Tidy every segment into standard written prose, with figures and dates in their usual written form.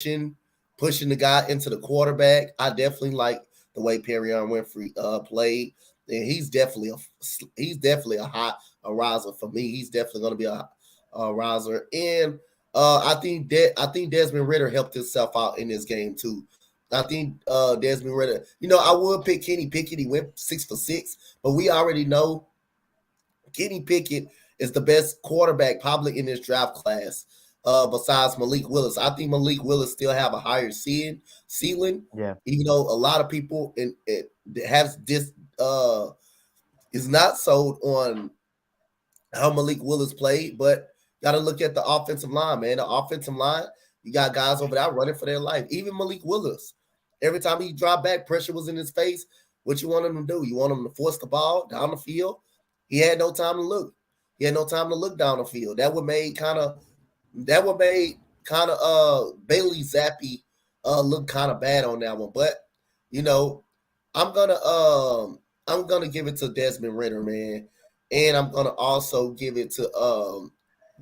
pushing the guy into the quarterback. I definitely like the way Perrion Winfrey played, and he's definitely a riser for me. He's definitely going to be a riser, and I think Desmond Ritter helped himself out in this game too. I think Desmond Ritter. I would pick Kenny Pickett. He went 6 for 6, but we already know Kenny Pickett is the best quarterback probably in this draft class. Besides Malik Willis, I think Malik Willis still have a higher ceiling. Yeah. Even though a lot of people has this is not sold on how Malik Willis played, but got to look at the offensive line, man. The offensive line, you got guys over there running for their life. Even Malik Willis, every time he dropped back, pressure was in his face. What you want him to do? You want him to force the ball down the field? He had no time to look. He had no time to look down the field. That would made kind of Bailey Zappi look kind of bad on that one. But you know, I'm gonna give it to Desmond Ritter, man, and I'm gonna also give it to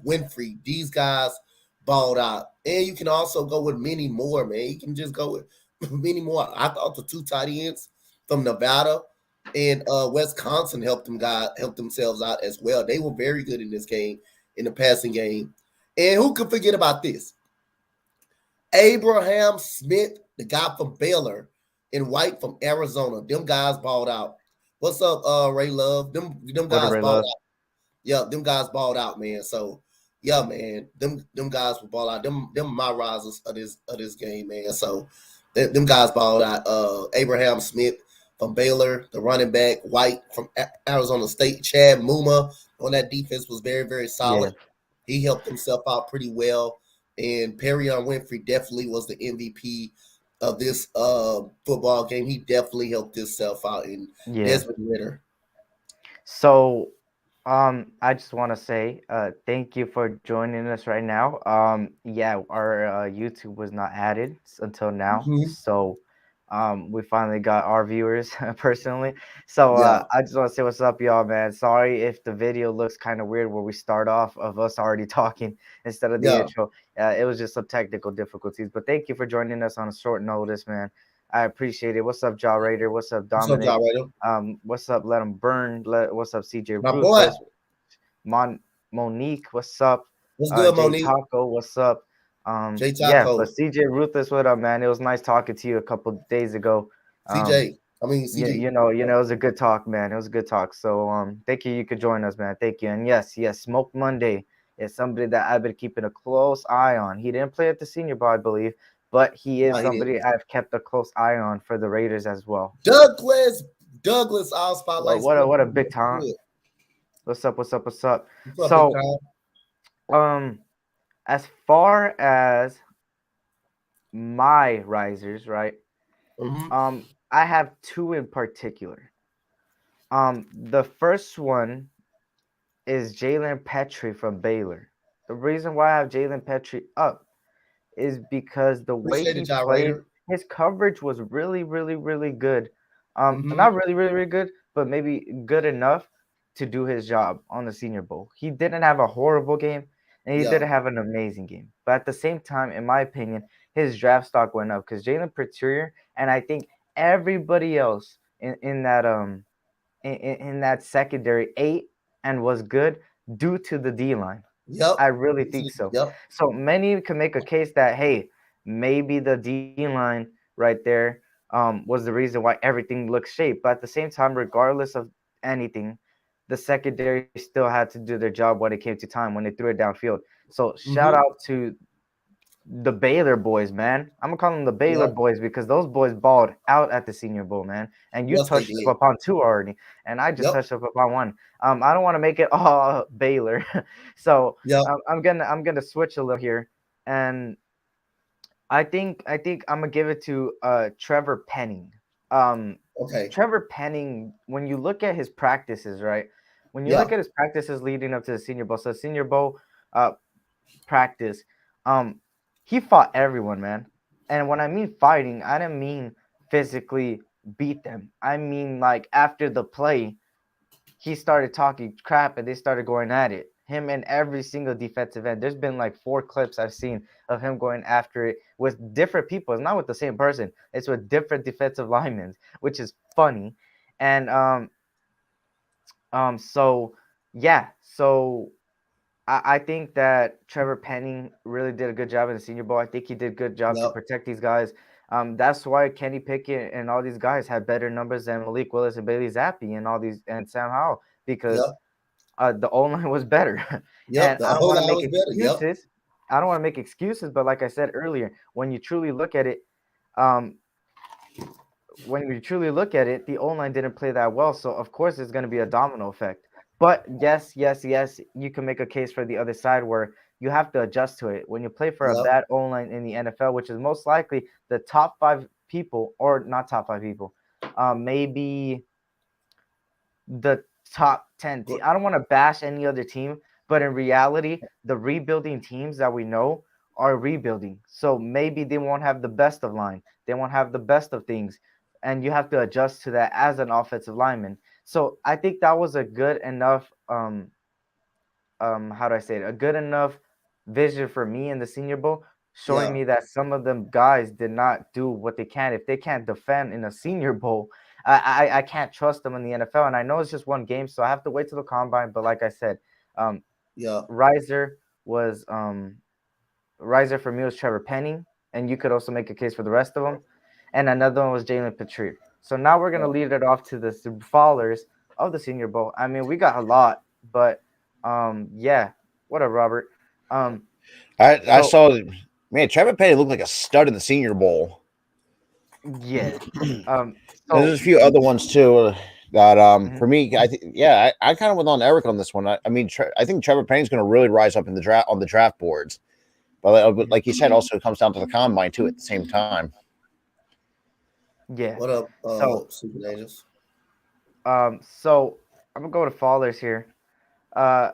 Winfrey. These guys balled out, and you can also go with many more, man. You can just go with many more. I thought the two tight ends from Nevada and Wisconsin helped themselves out as well. They were very good in this game, in the passing game. And who could forget about this? Abraham Smith, the guy from Baylor, and White from Arizona. Them guys balled out. What's up, Ray Love? Them guys balled out. Yeah, them guys balled out, man. So yeah, man, them guys will ball out. Them my risers of this game, man. So them guys balled out. Abraham Smith from Baylor, the running back, White from Arizona State, Chad Muma on that defense was very, very solid. Yeah. He helped himself out pretty well. And Perrion Winfrey definitely was the MVP of this football game. He definitely helped himself out in Desmond Ritter. So I just want to say thank you for joining us right now. Our YouTube was not added until now. Mm-hmm. So we finally got our viewers personally. So I just want to say what's up, y'all, man. Sorry if the video looks kind of weird where we start off of us already talking instead of the intro. It was just some technical difficulties. But thank you for joining us on a short notice, man. I appreciate it. What's up, Jaw Raider? What's up, Dominic? What's up, Jaw Raider? What's up, Let 'em Burn? What's up, CJ Ruthless? Monique, what's up? What's good, Monique? Taco, what's up? But CJ Ruthless, what up, man? It was nice talking to you a couple days ago. CJ, you know, it was a good talk, man. It was a good talk. So thank you. You could join us, man. Thank you. And yes, Smoke Monday is somebody that I've been keeping a close eye on. He didn't play at the Senior Bowl, I believe, but he is somebody I've kept a close eye on for the Raiders as well. Douglas, all spotlights. What a big time. What's up? So, as far as my risers, right? Mm-hmm. I have two in particular. The first one is Jalen Petrie from Baylor. The reason why I have Jalen Petrie up is because the way he played, his coverage was really, really, really good. Not really, really, really good, but maybe good enough to do his job on the Senior Bowl. He didn't have a horrible game, and he didn't have an amazing game. But at the same time, in my opinion, his draft stock went up because Jalen Petrie and I think everybody else in that secondary ate and was good due to the D-line. Yep. I really think so. Yep. So many can make a case that, hey, maybe the D-line right there was the reason why everything looks shaped. But at the same time, regardless of anything, the secondary still had to do their job when it came to time, when they threw it downfield. So shout out to the Baylor boys, man. I'm gonna call them the Baylor boys because those boys balled out at the Senior Bowl, man. And you touched up on two already, and I just touched up on one. I don't want to make it all Baylor, so I'm gonna switch a little here, and I think I'm gonna give it to Trevor Penning. Okay. Trevor Penning, when you look at his practices, right? When you look at his practices leading up to the Senior Bowl, so Senior Bowl practice, he fought everyone, man. And when I mean fighting, I didn't mean physically beat them. I mean, like, after the play, he started talking crap and they started going at it. him in every single defensive end. There's been like 4 clips I've seen of him going after it with different people. It's not with the same person. It's with different defensive linemen, which is funny. And so yeah, so I think that Trevor Penning really did a good job in the Senior Bowl. I think he did a good job to Yep. protect these guys. That's why Kenny Pickett and all these guys had better numbers than Malik Willis and Bailey Zappi and all these and Sam Howell because Yep. the O line was better. Yep. And The I don't whole want to line make was better. Yep. excuses. I don't want to make excuses, but like I said earlier, um, when you truly look at it, the O line didn't play that well. So of course it's going to be a domino effect. But yes, yes, yes, you can make a case for the other side where you have to adjust to it. When you play for a Yep. bad O line in the NFL, which is most likely the top 5 people, or not top 5 people, maybe the top 10 team. I don't want to bash any other team, but in reality, the rebuilding teams that we know are rebuilding. So maybe they won't have the best of line. They won't have the best of things. And you have to adjust to that as an offensive lineman. So I think that was a good enough how do I say it? A good enough vision for me in the Senior Bowl, showing Yeah. me that some of them guys did not do what they can. If they can't defend in a Senior Bowl, I can't trust them in the NFL. And I know it's just one game, so I have to wait till the combine. But like I said, um, Yeah. Riser was Riser for me was Trevor Penning, and you could also make a case for the rest of them. And another one was Jalen Petrie. So now we're gonna lead it off to the fallers of the Senior Bowl. I mean, we got a lot, but yeah, what up, Robert? Um, I so saw, man, Trevor Petty looked like a stud in the Senior Bowl. yeah, um, There's so a few other ones too that mhm, for me, I think yeah, I kind of went on Eric on this one. I mean, I think Trevor Penny's going to really rise up in the draft on the draft boards, but mhm, like you said, also it comes down to the combine too at the same time. yeah. What up, So Super Angels? so I'm gonna go to fallers here. Uh,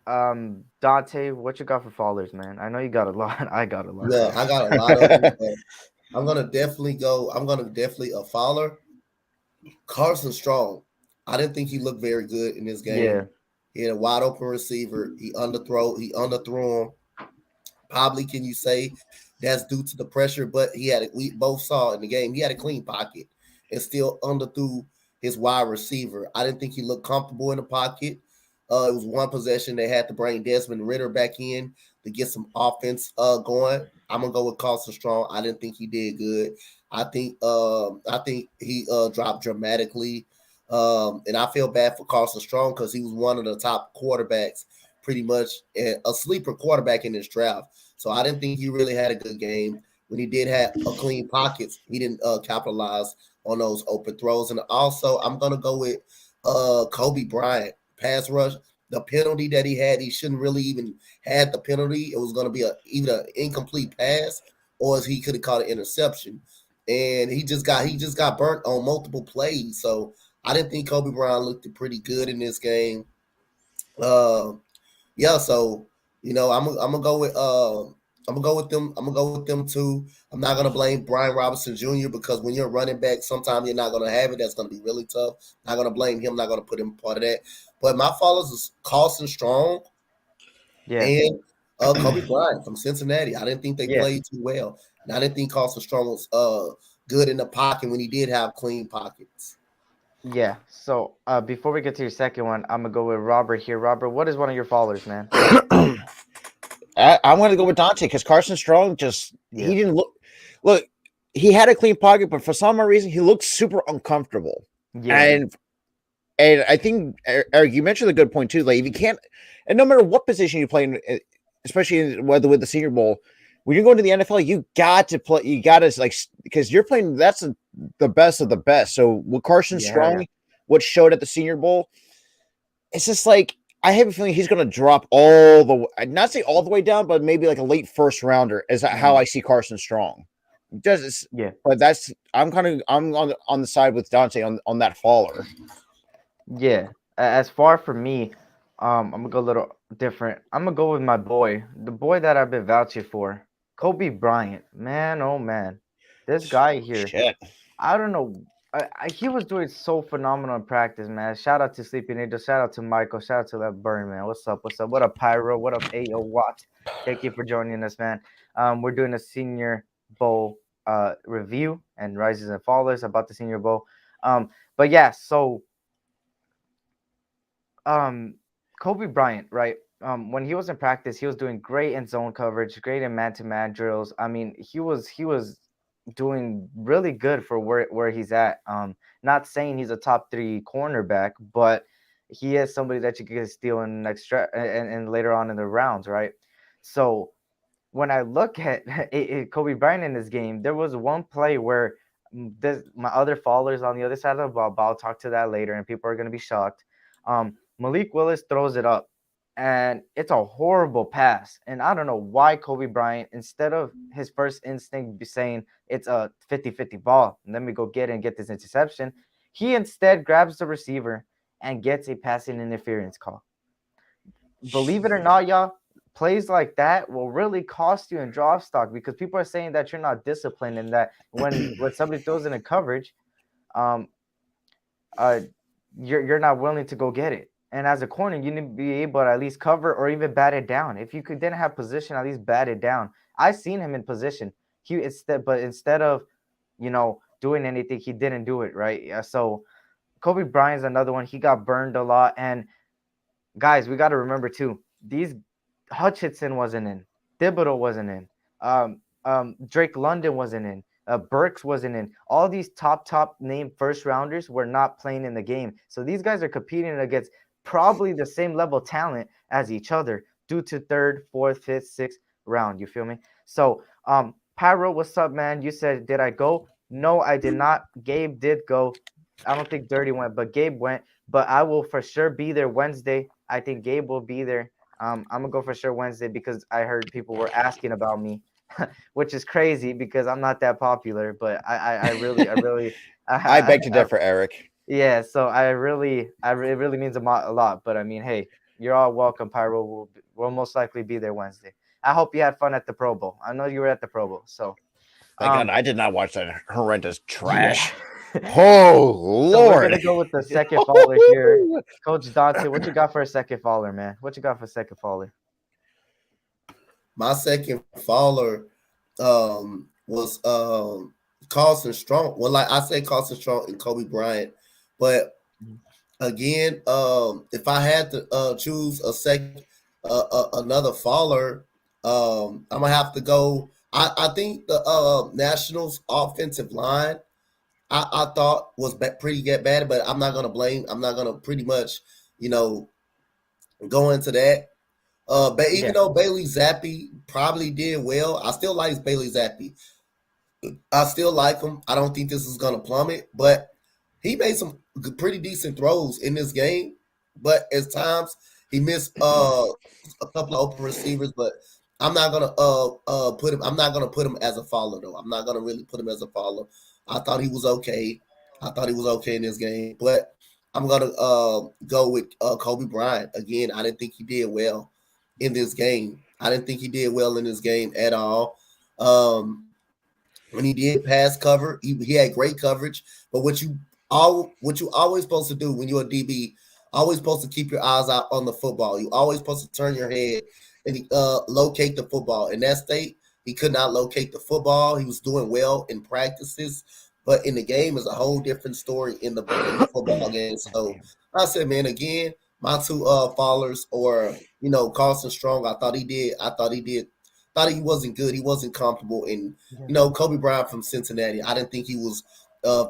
Donte, what you got for fallers, man? I know you got a lot. I got a lot. Yeah, I got a lot of them. But I'm gonna definitely go. I'm gonna definitely a Fowler. Carson Strong. I didn't think he looked very good in this Yeah, game. He had a wide open receiver. He underthrew him. Probably can you say that's due to the pressure, but we both saw in the game he had a clean pocket and still underthrew his wide receiver. I didn't think he looked comfortable in the pocket. It was one possession they had to bring Desmond Ritter back in to get some offense going. I'm gonna go with Carson Strong. I didn't think he did good. I think he dropped dramatically. And I feel bad for Carson Strong because he was one of the top quarterbacks, pretty much a sleeper quarterback in this draft. So I didn't think he really had a good game. When he did have a clean pockets, he didn't capitalize on those open throws. And also, I'm gonna go with Kobe Bryant pass rush. The penalty that he shouldn't really even had the penalty. It was gonna be either an incomplete pass or he could have caught an interception. And he just got burnt on multiple plays. So I didn't think Kobe Bryant looked pretty good in this game. Uh, yeah, so I'm gonna go with I'm gonna go with them. I'm gonna go with them too. I'm not gonna blame Brian Robinson Jr. because when you're a running back, sometimes you're not gonna have it. That's gonna be really tough. Not gonna blame him. Not gonna put him part of that. But my followers is Carson Strong yeah, and Kobe Bryant from Cincinnati. I didn't think they yeah, played too well, and I didn't think Carson Strong was good in the pocket when he did have clean pockets. yeah. So before we get to your second one, I'm gonna go with Robert here. Robert, what is one of your fallers, man? I'm going to go with Donte because Carson Strong Yeah, he didn't look. He had a clean pocket, but for some reason he looked super uncomfortable. yeah, And I think Eric, you mentioned a good point too. Like if you can't, and no matter what position you play in, especially whether with the Senior Bowl, when you go into the NFL, you got to play. You got to like because you're playing. That's the best of the best. So with Carson yeah, hell yeah, Strong, what showed at the Senior Bowl, it's just like I have a feeling he's going to drop all the. I'd not say all the way down, but maybe like a late first rounder is how mhm, I see Carson Strong. Does yeah, but I'm on the side with Donte on that faller. yeah. As far for me, I'm gonna go a little different. I'm gonna go with my boy, the boy that I've been vouching for, Kobe Bryant. Man, oh man, this guy here. Shit. I don't know. he was doing so phenomenal in practice, man. Shout out to Sleeping Angel. Shout out to Michael. Shout out to that Burn, man. What's up? What's up? What up, Pyro? What up, A.O. Watt? Thank you for joining us, man. We're doing a Senior Bowl review and rises and fallers about the Senior Bowl. But yeah, so Kobe Bryant, right? When he was in practice, he was doing great in zone coverage, great in man-to-man drills. I mean, he was doing really good for where he's at. Not saying he's a top 3 cornerback, but he is somebody that you can steal in the next and later on in the rounds, right? So when I look at Kobe Bryant in this game, there was one play where my other followers on the other side of the ball, but I'll talk to that later, and people are going to be shocked. Malik Willis throws it up, and it's a horrible pass. And I don't know why Kobe Bryant, instead of his first instinct be saying it's a 50-50 ball, and let me go get this interception, he instead grabs the receiver and gets a passing interference call. Believe it or not, y'all, plays like that will really cost you in draft stock because people are saying that you're not disciplined and that when somebody throws in a coverage, you're not willing to go get it. And as a corner, you need to be able to at least cover or even bat it down. If you didn't have position, at least bat it down. I seen him in position. Instead of, doing anything, he didn't do it right. Yeah, so Kobe Bryant's another one. He got burned a lot. And guys, we got to remember too. These Hutchinson wasn't in. Thibodeau wasn't in. Drake London wasn't in. Burks wasn't in. All these top name first rounders were not playing in the game. So these guys are competing against probably the same level talent as each other due to 3rd, 4th, 5th, 6th round. You feel me? So Pyro, what's up, man? You said, did I go? No, I did not. Gabe did go. I don't think Dirty went, but Gabe went. But I will for sure be there Wednesday. I think Gabe will be there. I'm gonna go for sure Wednesday because I heard people were asking about me, which is crazy because I'm not that popular. But I really I beg to differ, Eric. Yeah, so it really means a lot. But I mean, hey, you're all welcome, Pyro. We'll most likely be there Wednesday. I hope you had fun at the Pro Bowl. I know you were at the Pro Bowl, so. Thank God I did not watch that horrendous trash. Yeah. Oh, Lord. So we're going to go with the second faller here. Coach Donte, what you got for a second faller, man? What you got for a second faller? My second faller was Carlson Strong. Well, like I say, Carlson Strong and Kobe Bryant. But again, if I had to choose another faller, I'm gonna have to go. I think the Nationals offensive line I thought was pretty bad, but I'm not gonna pretty much go into that. But even though Bailey Zappi probably did well, I still like Bailey Zappi. I still like him. I don't think this is gonna plummet, but he made some pretty decent throws in this game. But at times he missed a couple of open receivers. But I'm not gonna put him. I'm not gonna put him as a follower though. I'm not gonna really put him as a follower. I thought he was okay. In this game, but I'm gonna go with Kobe Bryant again. I didn't think he did well in this game. At all. When he did pass cover, he had great coverage. But what you always supposed to do when you're a DB, always supposed to keep your eyes out on the football. You always supposed to turn your head and locate the football. In that state, he could not locate the football. He was doing well in practices, but in the game is a whole different story in the football game. So I said, man, again, my two followers or Carlson Strong, I thought he wasn't good. He wasn't comfortable. And Kobe Bryant from Cincinnati, I didn't think he was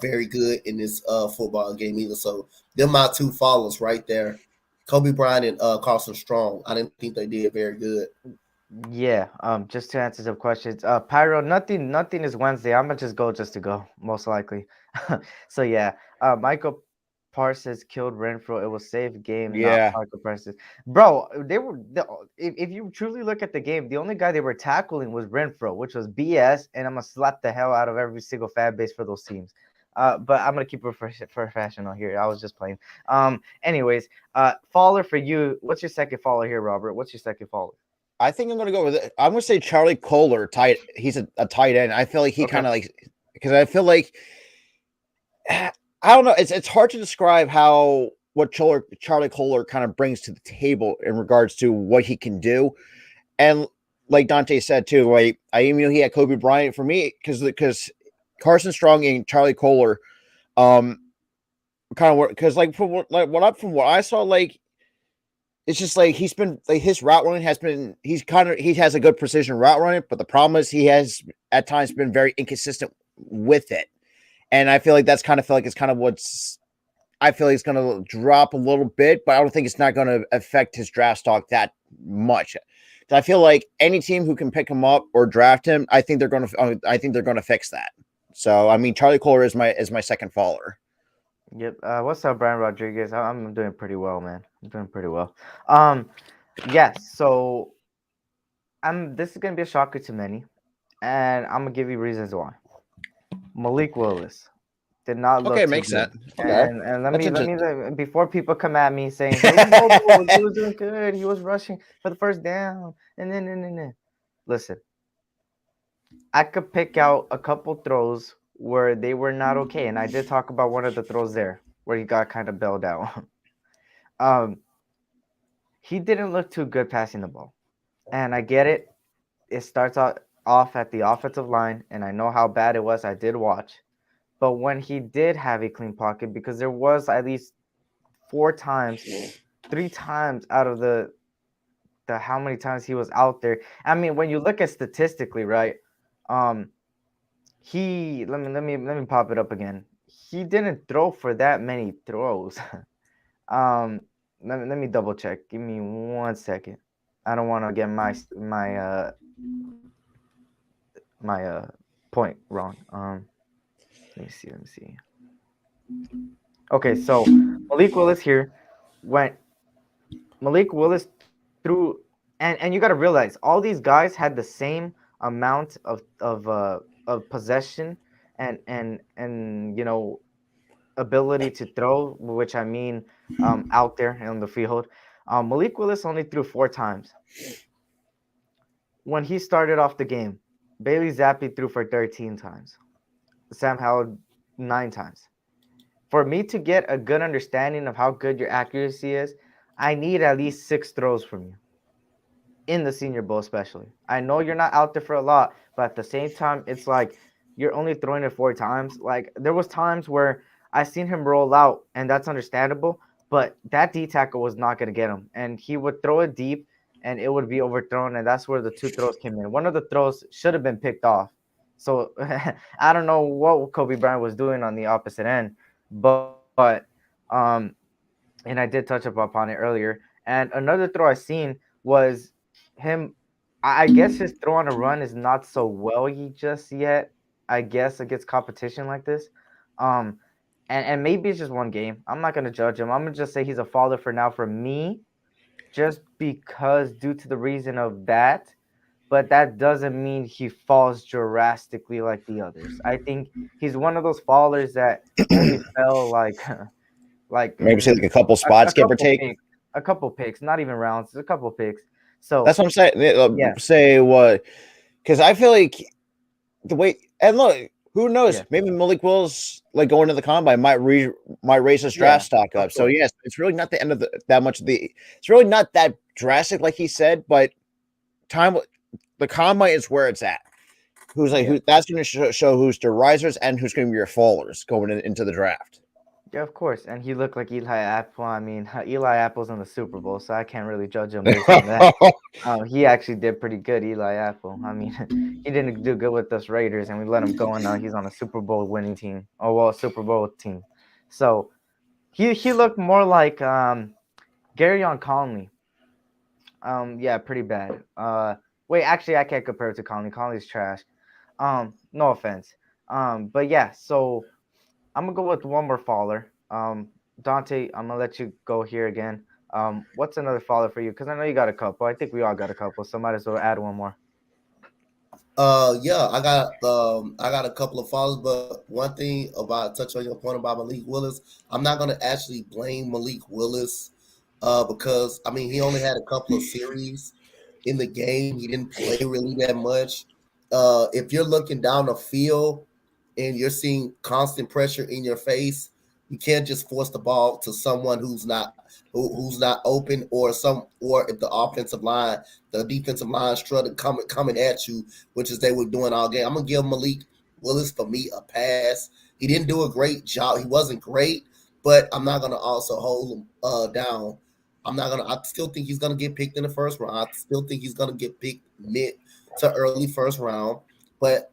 very good in this football game either. So they're my two followers right there. Kobe Bryant and Carlson Strong. I didn't think they did very good. Yeah. Just to answer some questions. Pyro, nothing is Wednesday. I'm gonna just go to go, most likely. So yeah. Michael Parsons killed Renfro. It was safe game. Yeah. Not Michael Parsons. Bro, if you truly look at the game, the only guy they were tackling was Renfro, which was BS, and I'm gonna slap the hell out of every single fan base for those teams. But I'm gonna keep it professional here. I was just playing. Anyways, faller for you. What's your second faller here, Robert? What's your second faller? I think I'm gonna go with it. I'm gonna say Charlie Kohler. He's a tight end. I feel like he kind of because I feel like I don't know. It's hard to describe what Charlie Kohler kind of brings to the table in regards to what he can do. And like Donte said too, like I even knew he had Kobe Bryant for me because Carson Strong and Charlie Kohler, kind of work because like from what I saw, like it's just like he's been like his route running has been he has a good precision route running, but the problem is he has at times been very inconsistent with it, and I feel like it's kind of what's I feel like it's going to drop a little bit, but I don't think it's not going to affect his draft stock that much. I feel like any team who can pick him up or draft him, I think they're going to fix that. So I mean, Charlie Kohler is my second faller. Yep. What's up, Brian Rodriguez? I'm doing pretty well, man. I'm doing pretty well. Yes. So this is gonna be a shocker to many, and I'm gonna give you reasons why. Malik Willis did not look okay. Too Makes good. sense. Okay. And let me before people come at me saying he was doing good, he was rushing for the first down, and then. Listen, I could pick out a couple throws where they were not okay, and I did talk about one of the throws there where he got kind of bailed out. He didn't look too good passing the ball, and I get it. It starts off at the offensive line, and I know how bad it was. I did watch, but when he did have a clean pocket, because there was at least 3 times out of the how many times he was out there. I mean, when you look at statistically, right? He let me pop it up again. He didn't throw for that many throws. Let me double check. Give me 1 second. I don't want to get my point wrong. Let me see. Okay, so Malik Willis here went. Malik Willis threw, and you got to realize all these guys had the same amount of possession and ability to throw, which I mean out there on the field. Malik Willis only threw 4 times. When he started off the game, Bailey Zappi threw for 13 times. Sam Howell 9 times. For me to get a good understanding of how good your accuracy is, I need at least 6 throws from you. In the Senior Bowl especially. I know you're not out there for a lot, but at the same time, it's like you're only throwing it 4 times. Like there was times where I seen him roll out, and that's understandable, but that D tackle was not going to get him. And he would throw it deep, and it would be overthrown, and that's where the 2 throws came in. One of the throws should have been picked off. So I don't know what Kobe Bryant was doing on the opposite end, but and I did touch upon it earlier. And another throw I seen was him. I guess his throw on a run is not so well just yet. I guess against competition like this. And maybe it's just one game. I'm not gonna judge him. I'm gonna just say he's a faller for now for me, just because due to the reason of that. But that doesn't mean he falls drastically like the others. I think he's one of those fallers that only fell like maybe say like a couple spots, give or take. A couple picks, not even rounds, a couple picks. So that's what I'm saying. Yeah. Say what? Because I feel like the way and look, who knows? Yeah. Maybe Malik Willis, like going to the combine, might raise his draft stock up. So yes, it's really not the end of that much of the. It's really not that drastic, like he said. But the combine is where it's at. Who's like who? That's going to show who's the risers and who's going to be your fallers going into the draft. Yeah, of course. And he looked like Eli Apple. I mean, Eli Apple's in the Super Bowl, so I can't really judge him based on that. He actually did pretty good, Eli Apple. I mean, he didn't do good with us Raiders, and we let him go, and now he's on a Super Bowl winning team. Oh, well, Super Bowl team. So he looked more like Garyon Conley. Yeah, pretty bad. Wait, actually, I can't compare it to Conley. Conley's trash. No offense. But yeah, so I'm gonna go with one more faller. Donte, I'm gonna let you go here again. What's another faller for you? Because I know you got a couple. I think we all got a couple, so might as well add one more. Yeah, I got a couple of fallers, but one thing about touch on your point about Malik Willis, I'm not gonna actually blame Malik Willis, because I mean he only had a couple of series in the game. He didn't play really that much. If you're looking down the field, and you're seeing constant pressure in your face, you can't just force the ball to someone who's not open, or if the offensive line, the defensive line strutted coming at you, which is they were doing all game. I'm gonna give Malik Willis, for me, a pass. He didn't do a great job. He wasn't great, but I'm not gonna also hold him down. I still think he's gonna get picked in the first round. I still think he's gonna get picked mid to early first round. But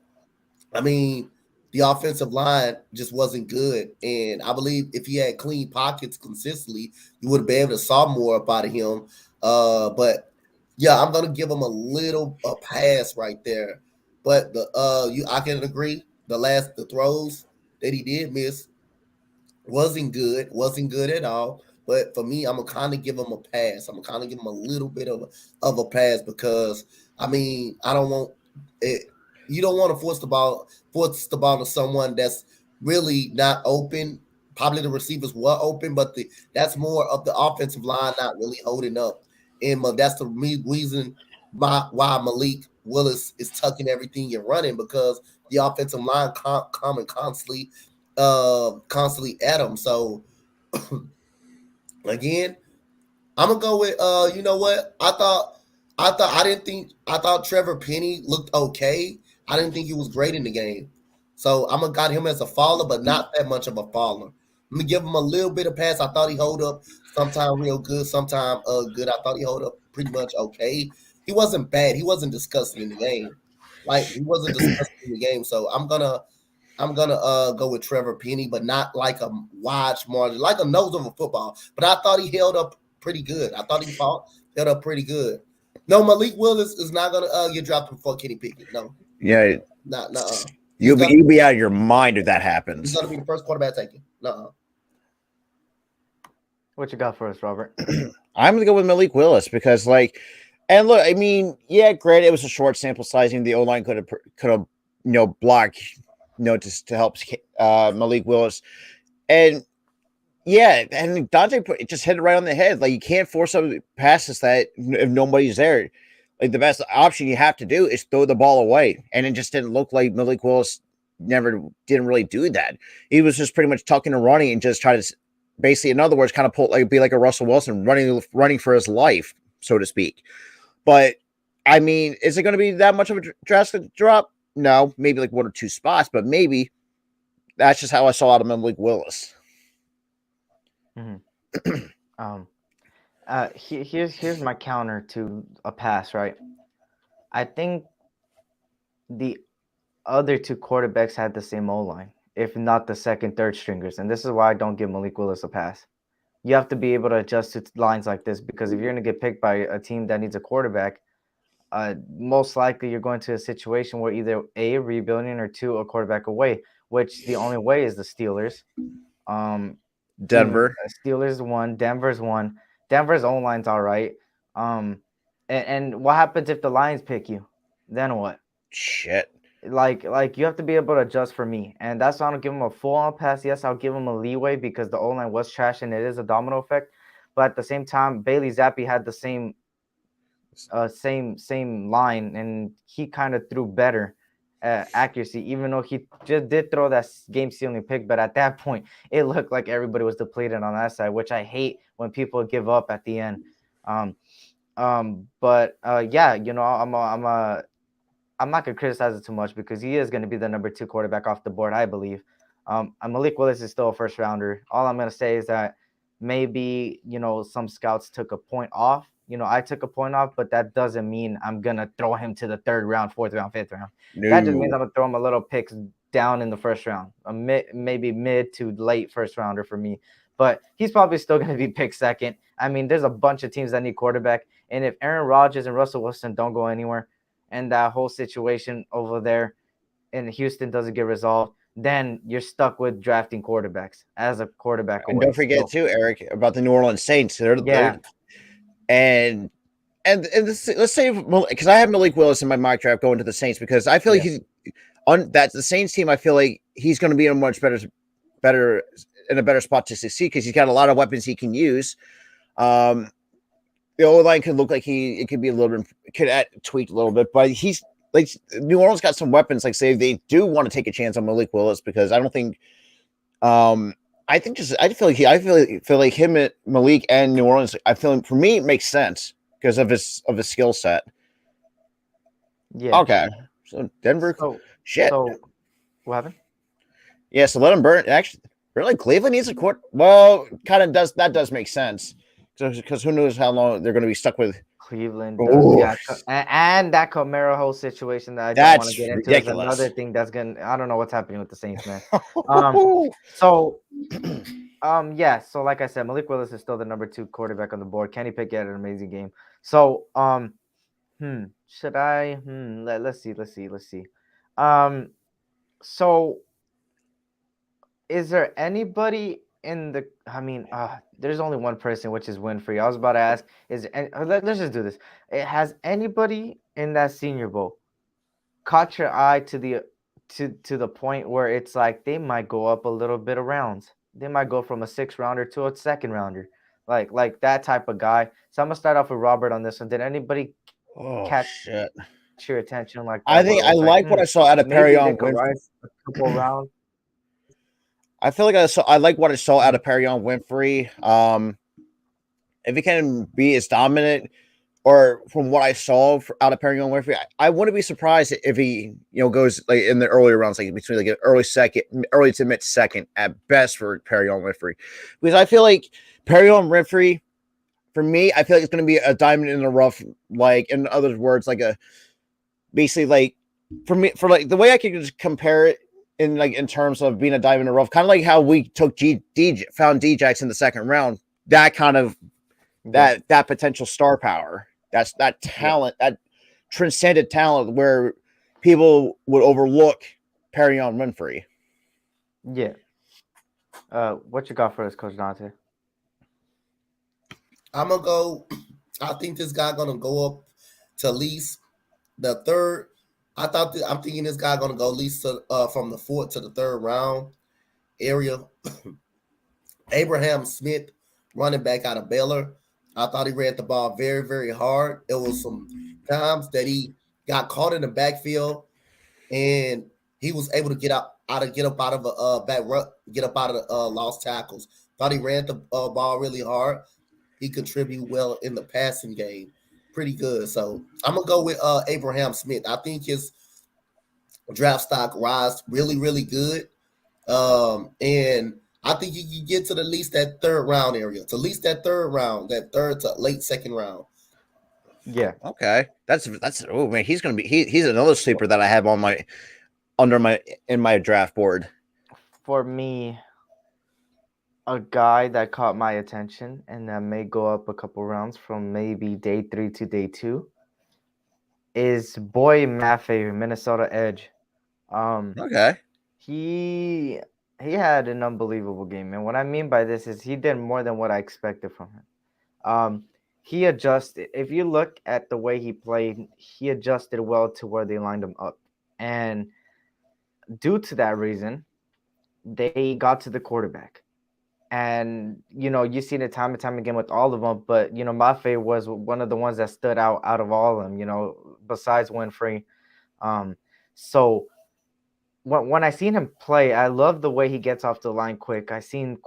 I mean, the offensive line just wasn't good. And I believe if he had clean pockets consistently, you would have been able to saw more about him. But yeah, I'm gonna give him a pass right there. But I can agree. The throws that he did miss wasn't good at all. But for me, I'm gonna kind of give him a pass. I'm gonna kind of give him a little bit of a pass, because I mean, I don't want it. You don't want to force the ball to someone that's really not open. Probably the receivers were open, but that's more of the offensive line not really holding up. And that's the reason why Malik Willis is tucking everything and running, because the offensive line coming constantly at him. So again, I'm gonna go with you know what? I thought Trevor Penny looked okay. I didn't think he was great in the game. So I'm gonna got him as a faller, but not that much of a faller. Let me give him a little bit of pass. I thought he hold up sometime real good, sometime good. I thought he hold up pretty much okay. He wasn't bad. He wasn't disgusting in the game. Like, he wasn't disgusting in the game. So I'm gonna go with Trevor Penny, but not like a wide margin, like a nose of a football. But I thought he held up pretty good. I thought he held up pretty good. No, Malik Willis is not gonna get drafted before Kenny Pickett. No. Yeah. Not. You'll be out of your mind if that happens. He's gonna be the first quarterback taken. No. What you got for us, Robert? I'm gonna go with Malik Willis because, and look, I mean, yeah, granted, it was a short sample sizing. The O-line could have blocked, just to help Malik Willis, and yeah, and Donte just hit it right on the head. Like, you can't force somebody passes that if nobody's there. Like, the best option you have to do is throw the ball away, and it just didn't look like Malik Willis didn't really do that. He was just pretty much tucking and running and just try to basically, in other words, kind of be like a Russell Wilson running for his life, so to speak. But I mean, is it going to be that much of a drastic drop? No, maybe like 1 or 2 spots, but maybe that's just how I saw out of Malik Willis. Mm-hmm. Here's my counter to a pass, right? I think the other 2 quarterbacks had the same O-line, if not the second, third stringers. And this is why I don't give Malik Willis a pass. You have to be able to adjust to lines like this, because if you're going to get picked by a team that needs a quarterback, most likely you're going to a situation where either A, rebuilding, or 2, a quarterback away, which the only way is the Steelers. Denver. Steelers 1, Denver's 1. Denver's O-line's all right. And what happens if the Lions pick you? Then what? Shit. Like you have to be able to adjust for me. And that's why I don't give him a full-on pass. Yes, I'll give him a leeway because the O-line was trash and it is a domino effect. But at the same time, Bailey Zappi had the same line, and he kind of threw better accuracy, even though he just did throw that game-sealing pick. But at that point, it looked like everybody was depleted on that side, which I hate when people give up at the end. But yeah, I'm not gonna criticize it too much because he is gonna be the number 2 quarterback off the board, I believe. Malik Willis is still a first rounder. All I'm gonna say is that maybe some scouts took a point off. I took a point off, but that doesn't mean I'm gonna throw him to the 3rd round, 4th round, 5th round. No. That just means I'm gonna throw him a little picks down in the first round, maybe mid to late first rounder for me. But he's probably still gonna be picked 2nd. I mean, there's a bunch of teams that need quarterback, and if Aaron Rodgers and Russell Wilson don't go anywhere, and that whole situation over there in Houston doesn't get resolved, then you're stuck with drafting quarterbacks as a quarterback. And don't forget too, Eric, about the New Orleans Saints. And this, let's say, because I have Malik Willis in my mock draft going to the Saints, because I feel like he's on that's the Saints team. I feel like he's going to be in a much better in a better spot to succeed because he's got a lot of weapons he can use. The O-line could look like it could be a little bit tweaked a little bit, but he's like New Orleans got some weapons. Like say they do want to take a chance on Malik Willis because I don't think. I think just I feel like him and Malik and New Orleans. I feel for me it makes sense because of his skill set. Yeah. Okay. So Denver. Shit. So what happened? Yeah. So let him burn. Actually, really, Cleveland needs a court. Well, kind of does make sense because who knows how long they're going to be stuck with Cleveland does, yeah, and that Camaro whole situation that I don't want to get into is another thing that's gonna. I don't know what's happening with the Saints, man. Yeah. So like I said, Malik Willis is still the number 2 quarterback on the board. Kenny Pickett had an amazing game. So should I? Let's see. So is there anybody in the? I mean, there's only one person, which is Winfrey. I was about to ask, let's just do this. Has anybody in that Senior Bowl caught your eye to the point where it's like they might go up a little bit of rounds? They might go from a 6th rounder to a 2nd rounder, like that type of guy. So I'm gonna start off with Robert on this one. Did anybody catch your attention like that? I think I like what I saw out of Perrion Winfrey. A couple rounds. I feel like I like what I saw out of Perrion Winfrey. If he can be as dominant, or from what I saw out of Perrion Winfrey, I wouldn't be surprised if he goes like in the earlier rounds, like between like early to mid 2nd at best for Perrion Winfrey, because I feel like Perrion Winfrey, for me, I feel like it's going to be a diamond in the rough. Like in other words, like basically like for me, for like the way I could just compare it in terms of being a diamond in the rough, kind of like how we took found Djax in the 2nd round. That kind of that potential star power, that talent, that transcended talent where people would overlook Perrion Winfrey. Yeah. What you got for us, Coach Donte? I'm gonna go. I think this guy gonna go up to at least the 3rd. I'm thinking this guy gonna go at least to, from the 4th to the 3rd round area. Abraham Smith, running back out of Baylor. I thought he ran the ball very, very hard. It was some times that he got caught in the backfield, and he was able to get up out of lost tackles. Thought he ran the ball really hard. He contributed well in the passing game. Pretty good. So I'm going to go with Abraham Smith. I think his draft stock rise really, really good. And I think you can get to at least that 3rd round area, to at least that 3rd round, that 3rd to late 2nd round. Yeah. Okay. That's oh man, he's another sleeper that I have in my draft board. For me, a guy that caught my attention and that may go up a couple rounds from maybe day 3 to day 2 is Boy Maffei, Minnesota Edge. Okay. He had an unbelievable game, and what I mean by this is he did more than what I expected from him. He adjusted. If you look at the way he played, he adjusted well to where they lined him up, and due to that reason, they got to the quarterback. And you've seen it time and time again with all of them, but Maffei was one of the ones that stood out of all of them. Besides Winfrey. So when I seen him play, I love the way he gets off the line quick. I seen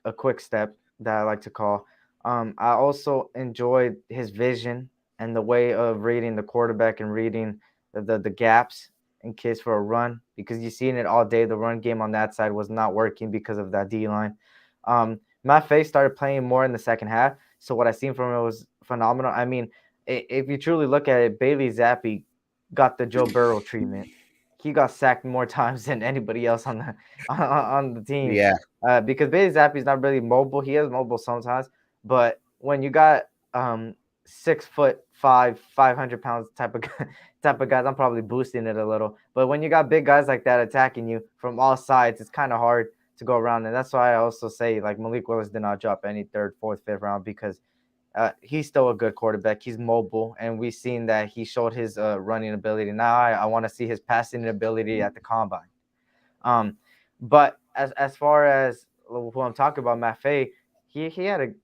a quick step that I like to call. I also enjoyed his vision and the way of reading the quarterback and reading the gaps in case for a run, because you've seen it all day. The run game on that side was not working because of that D-line. Maffei started playing more in the 2nd half, so what I seen from him was phenomenal. I mean, if you truly look at it, Bailey Zappi got the Joe Burrow treatment. He got sacked more times than anybody else on the team. Yeah. Because Bailey Zappi is not really mobile. He is mobile sometimes, but when you got 6'5", 500 pounds type of guys, I'm probably boosting it a little. But when you got big guys like that attacking you from all sides, it's kind of hard to go around. And that's why I also say like Malik Willis did not drop any 3rd, 4th, 5th round, because he's still a good quarterback. He's mobile, and we've seen that he showed his running ability. Now I want to see his passing ability at the combine. But as far as who I'm talking about, Maffei, he had a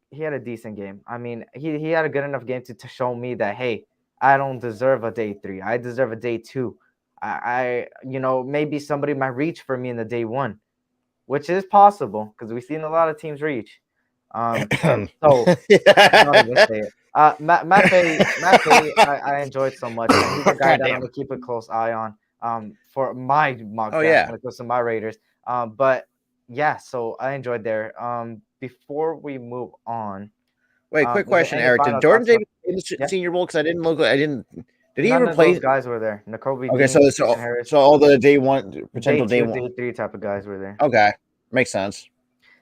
decent game. I mean, he had a good enough game to show me that, hey, I don't deserve a day 3. I deserve a day 2. Maybe somebody might reach for me in the day 1, which is possible because we've seen a lot of teams reach. So don't even say it. Mafe, I enjoyed so much, man. He's a guy that I'm gonna keep a close eye on. For my mock draft when it goes to my Raiders. But yeah, so I enjoyed there. Before we move on, wait, quick question, Eric. Did Jordan Davis in the Senior Bowl? Because I didn't look. I didn't. Did he ever play? Those guys were there. N'Kobe Okay, Dean, so all the day 1 potential day 2, day 1, day 3 type of guys were there. Okay, makes sense.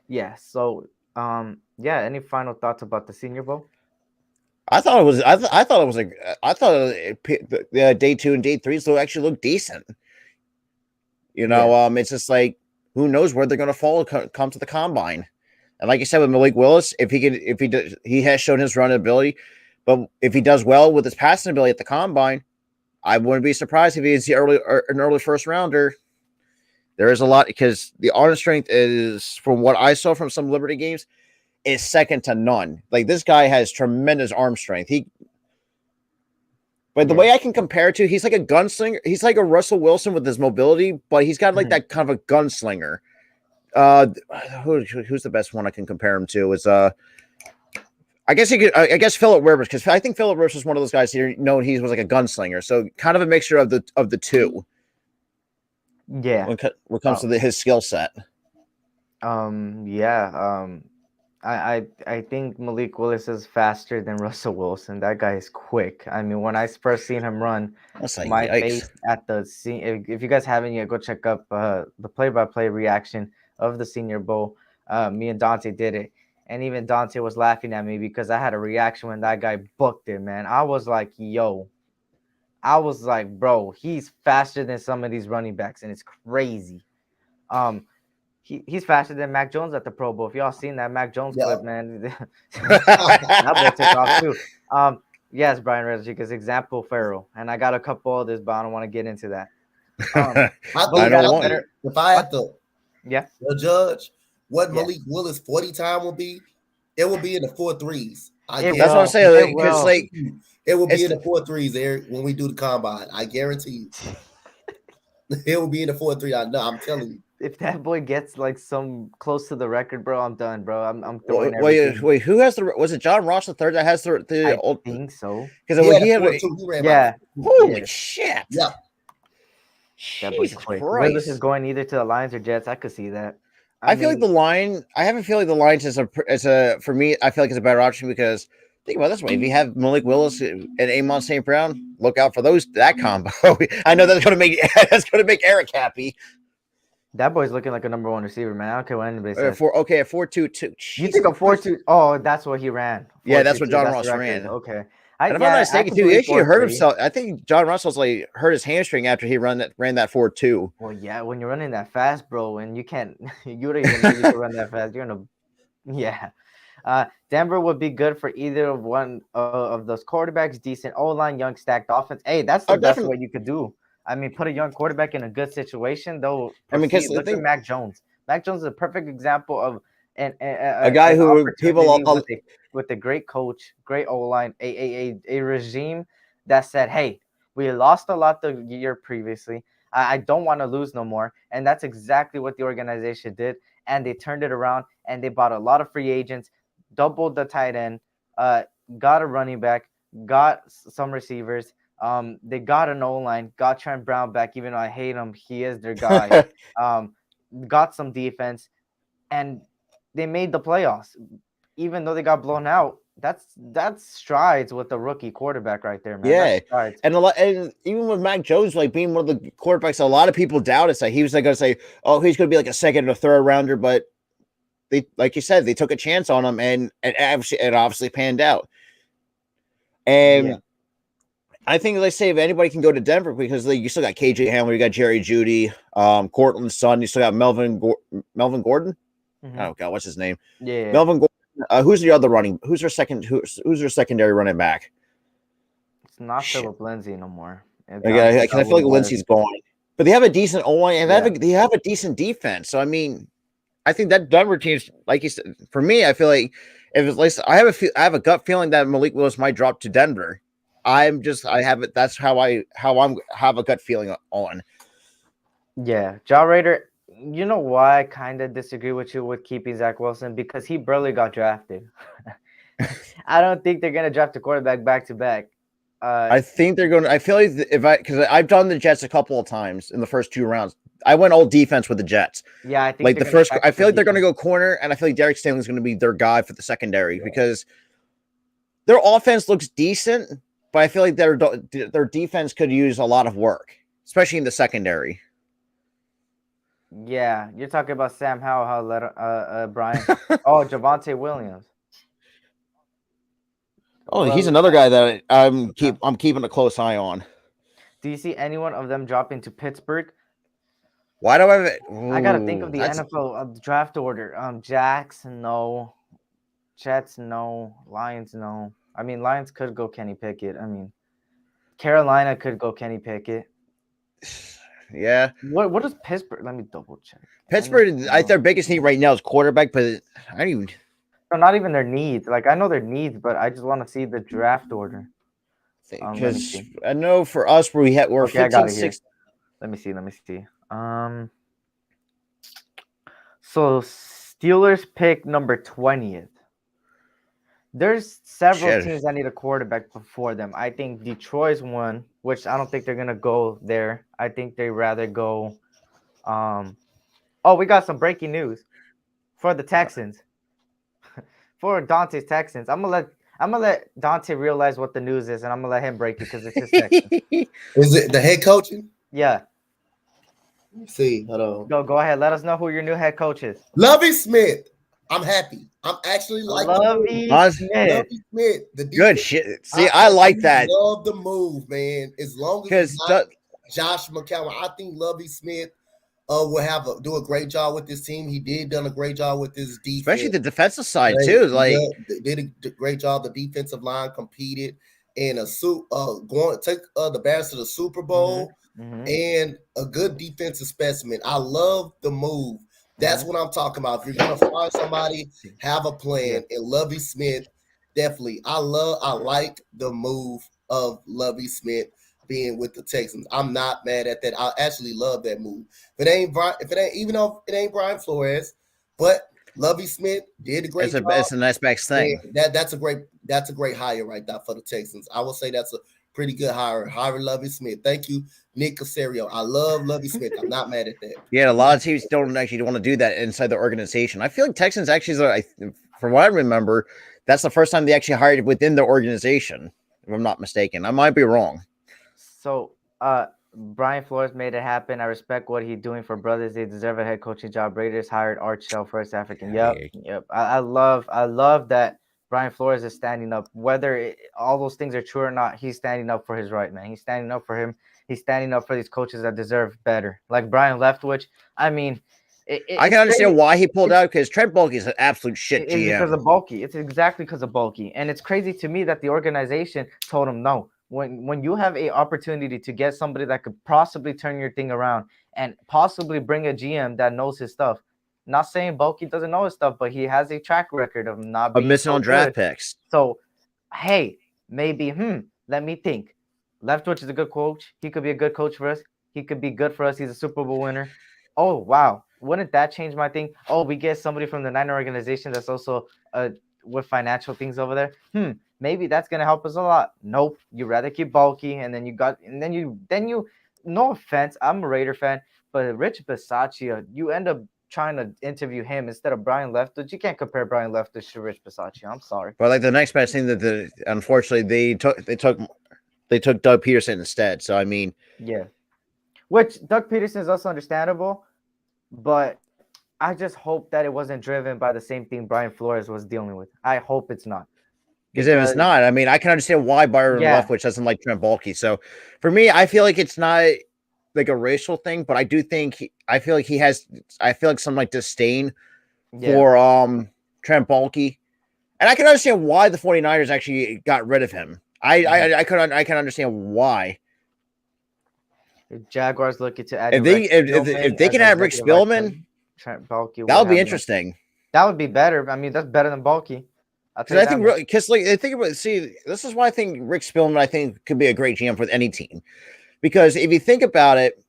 Yeah. So yeah. Any final thoughts about the Senior Bowl? I thought it was. I thought it was like. I thought the day 2 and day 3 still actually look decent. It's just like who knows where they're going to fall come to the combine. And like you said with Malik Willis, he has shown his run ability, but if he does well with his passing ability at the combine, I wouldn't be surprised if he's an early first rounder. There is a lot because the arm strength is, from what I saw from some Liberty games, is second to none. Like this guy has tremendous arm strength. But the way I can compare it to, he's like a gunslinger. He's like a Russell Wilson with his mobility, but he's got like that kind of a gunslinger. Who's the best one I can compare him to? Is I guess Phillip Rivers, because I think Phillip Rivers was one of those guys here. He was like a gunslinger, so kind of a mixture of the two. Yeah, when it comes to his skill set. I think Malik Willis is faster than Russell Wilson. That guy is quick. I mean, when I first seen him run, my face at the scene. If you guys haven't yet, go check up the play-by-play reaction of the Senior Bowl. Me and Donte did it, and even Donte was laughing at me because I had a reaction when that guy booked it. Man, I was like, bro, he's faster than some of these running backs, and it's crazy. He's faster than Mac Jones at the Pro Bowl. If y'all seen that Mac Jones clip, man, that boy took off too. Yes, Bryan Rodriguez, example Farrell, and I got a couple others, but I don't want to get into that. If I had to, judge what Malik Willis 40 time will be, it will be in the 4.3s. That's what I'm saying. Because it will be in the 4.3s, Eric, when we do the combine. I guarantee you, it will be in the 4.3. I know. I'm telling you. If that boy gets like some close to the record, bro, I'm done, bro. I'm throwing everything. Wait, who has was it John Ross the third that has the old? I think so. Because he had holy shit. Yeah. That boy's quick. Willis is going either to the Lions or Jets. I could see that. I feel like the line. I have a feeling the Lions is a for me. I feel like it's a better option because think about it this way: if you have Malik Willis and Amon St. Brown, look out for that combo. I know that's going to make Eric happy. That boy's looking like a number 1 receiver, man. I don't care what anybody says. At 4.22. You think a 4.2? Oh, that's what he ran. Yeah, that's what John Ross ran. Okay. If I'm not mistaken, too, he actually hurt himself. I think John Russell's hurt his hamstring after he ran that 4.2. Well, yeah, when you're running that fast, bro, and you don't even need to run that fast. Denver would be good for either one of those quarterbacks. Decent O-line, young stacked offense. Hey, that's the best way you could do. I mean, put a young quarterback in a good situation, though. Look at Mac Jones. Mac Jones is a perfect example of a guy who people with a great coach, great O-line, a regime that said, "Hey, we lost a lot the year previously. I don't want to lose no more," and that's exactly what the organization did. And they turned it around, and they bought a lot of free agents, doubled the tight end, got a running back, got some receivers. They got an O-line, got Trent Brown back, even though I hate him. He is their guy. Got some defense, and they made the playoffs. Even though they got blown out, that's strides with the rookie quarterback right there, man. Yeah, and even with Mac Jones being one of the quarterbacks, a lot of people doubted that he was going to say, "Oh, he's going to be like a second or third rounder," but they, like you said, they took a chance on him, and it obviously panned out. And I think, let's say, if anybody can go to Denver, because you still got KJ Hamler, you got Jerry Jeudy, Cortland's son, you still got Melvin Gordon. Mm-hmm. Oh God, what's his name? Yeah, Melvin Gordon. Who's their secondary running back? It's not Philip Lindsay no more. I feel like Lindsay's gone, but they have a decent O-line and they have a decent defense. So I mean, I think that Denver team's, like you said, for me, I feel like if it's like I have a gut feeling that Malik Willis might drop to Denver. I have it. That's how I have a gut feeling on. Yeah, Jaw Raider. You know why I kind of disagree with you with keeping Zach Wilson? Because he barely got drafted. I don't think they're gonna draft a quarterback back to back. I think they're going to. I feel like because I've done the Jets a couple of times in the first 2 rounds. I went all defense with the Jets. Yeah, I think like the first. I feel like they're going to go corner, and I feel like Derek Stanley's going to be their guy for the secondary because their offense looks decent, but I feel like their defense could use a lot of work, especially in the secondary. Yeah, you're talking about Sam Howell, Bryan. Oh, Javonte Williams. Oh, he's another guy that I'm keeping a close eye on. Do you see anyone of them dropping to Pittsburgh? Why do I gotta think of the NFL draft order. Jacks, no. Jets, no. Lions, no. I mean, Lions could go Kenny Pickett. I mean, Carolina could go Kenny Pickett. Yeah. What is Pittsburgh? Let me double check. Pittsburgh, their biggest need right now is quarterback, but I don't even. No, not even their needs. Like I know their needs, but I just want to see the draft order. Because I know for us, we're 15, 16. Let me see. So Steelers pick number 20th. There's several teams that need a quarterback before them. I think Detroit's one, which I don't think they're gonna go there. I think they rather go. We got some breaking news for the Texans. For Donte's Texans, I'm gonna let Donte realize what the news is, and I'm gonna let him break it because it's his Texans. Is it the head coaching? Yeah. Let's see, hold on. Go ahead. Let us know who your new head coach is. Lovie Smith. I'm happy. I'm actually like Lovie Smith. Good shit. See, I like that. Love the move, man. As long as it's not Josh McCown, I think Lovie Smith will do a great job with this team. He done a great job with his defense, especially the defensive side too. Like did a great job. The defensive line competed in take the Bears to the Super Bowl, and a good defensive specimen. I love the move. That's what I'm talking about. If you're gonna find somebody, have a plan. And Lovie Smith, definitely. I like the move of Lovie Smith being with the Texans. I'm not mad at that. I actually love that move. If it ain't even though it ain't Brian Flores, but Lovie Smith did a great job. It's a nice back thing. That's a great hire right there for the Texans. I would say that's a pretty good hire. Hire Lovie Smith. Thank you, Nick Caserio. I love Lovie Smith. I'm not mad at that. Yeah, a lot of teams don't actually want to do that inside the organization. I feel like Texans actually, from what I remember, that's the first time they actually hired within the organization, if I'm not mistaken. I might be wrong. So, Brian Flores made it happen. I respect what he's doing for brothers. They deserve a head coaching job. Raiders hired Art Shell, first African. Yep. I love that Brian Flores is standing up. Whether all those things are true or not, he's standing up for his right man. He's standing up for him. He's standing up for these coaches that deserve better. Like Brian Leftwich. I mean, I can understand why he pulled out because Trent Baalke is an absolute shit GM. It's because of Baalke. It's exactly because of Baalke. And it's crazy to me that the organization told him no. When you have an opportunity to get somebody that could possibly turn your thing around and possibly bring a GM that knows his stuff. Not saying Baalke doesn't know his stuff, but he has a track record of not being missing on draft picks. So, hey, maybe, let me think. Leftwich is a good coach. He could be a good coach for us. He could be good for us. He's a Super Bowl winner. Oh, wow. Wouldn't that change my thing? Oh, we get somebody from the Niner organization that's also with financial things over there. Maybe that's gonna help us a lot. Nope. You rather keep Baalke, and then you. No offense, I'm a Raider fan, but Rich Bisaccia, you end up trying to interview him instead of Brian Leftwich. You can't compare Brian Leftwich to Rich Bisaccia. I'm sorry. But like the next best thing that unfortunately they took Doug Peterson instead. So I mean, yeah, which Doug Peterson is also understandable, but I just hope that it wasn't driven by the same thing Brian Flores was dealing with. I hope it's not. Because if it's not, I mean, I can understand why Byron Leftwich doesn't like Trent Baalke. So for me, I feel like it's not like a racial thing, but I do think I feel like some like disdain for Trent Baalke. And I can understand why the 49ers actually got rid of him. I can understand why. The Jaguars looking to add if they can add Rick Spielman, Trent Baalke, that would be interesting. That would be better. I mean, that's better than Baalke. Because I think, because like I think about, see, this is why I think Rick Spielman, I think, could be a great GM for any team. Because if you think about it,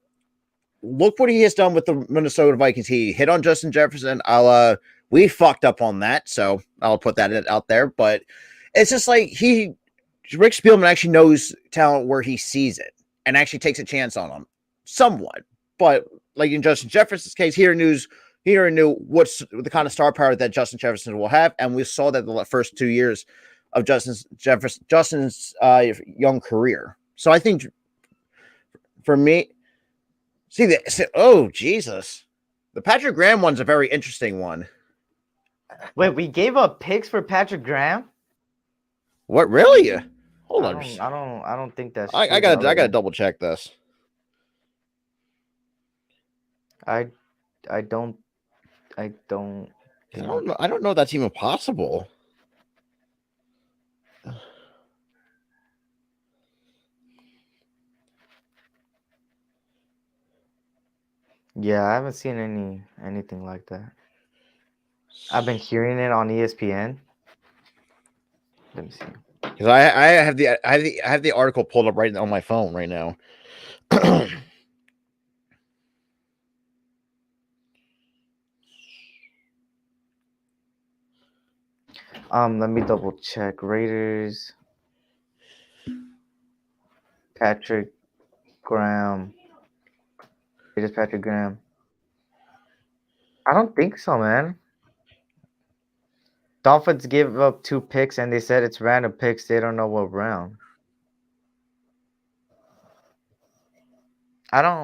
look what he has done with the Minnesota Vikings. He hit on Justin Jefferson. We fucked up on that, so I'll put that out there. But it's just like Rick Spielman actually knows talent where he sees it and actually takes a chance on him, somewhat. But like in Justin Jefferson's case, he already knew what's the kind of star power that Justin Jefferson will have, and we saw that the first 2 years of Justin's young career. So I think for me, oh Jesus, the Patrick Graham one's a very interesting one. Wait, we gave up picks for Patrick Graham? What, really? Hold on. I don't think that's true. I gotta double check this. I don't know if that's even possible. Yeah, I haven't seen anything like that. I've been hearing it on ESPN. Let me see. Because I have the article pulled up right on my phone right now. Let me double check. Raiders. Patrick Graham. Raiders Patrick Graham. I don't think so, man. Dolphins gave up 2 picks and they said it's random picks. They don't know what round. I'm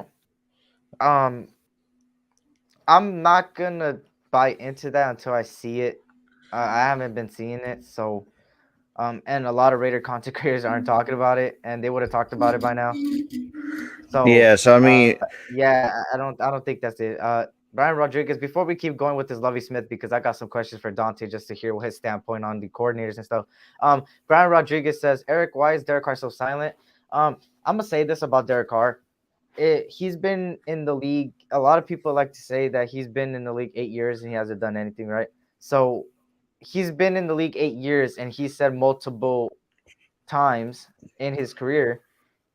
not gonna buy into that until I see it. I haven't been seeing it, so and a lot of Raider content creators aren't talking about it, and they would have talked about it by now. So yeah, so I mean, I don't think that's it. Brian Rodriguez, before we keep going with this Lovie Smith, because I got some questions for Donte just to hear his standpoint on the coordinators and stuff. Brian Rodriguez says, Eric, why is Derek Carr so silent? I'm gonna say this about Derek Carr. He's been in the league. A lot of people like to say that he's been in the league 8 years and he hasn't done anything, right? So he's been in the league 8 years, and he said multiple times in his career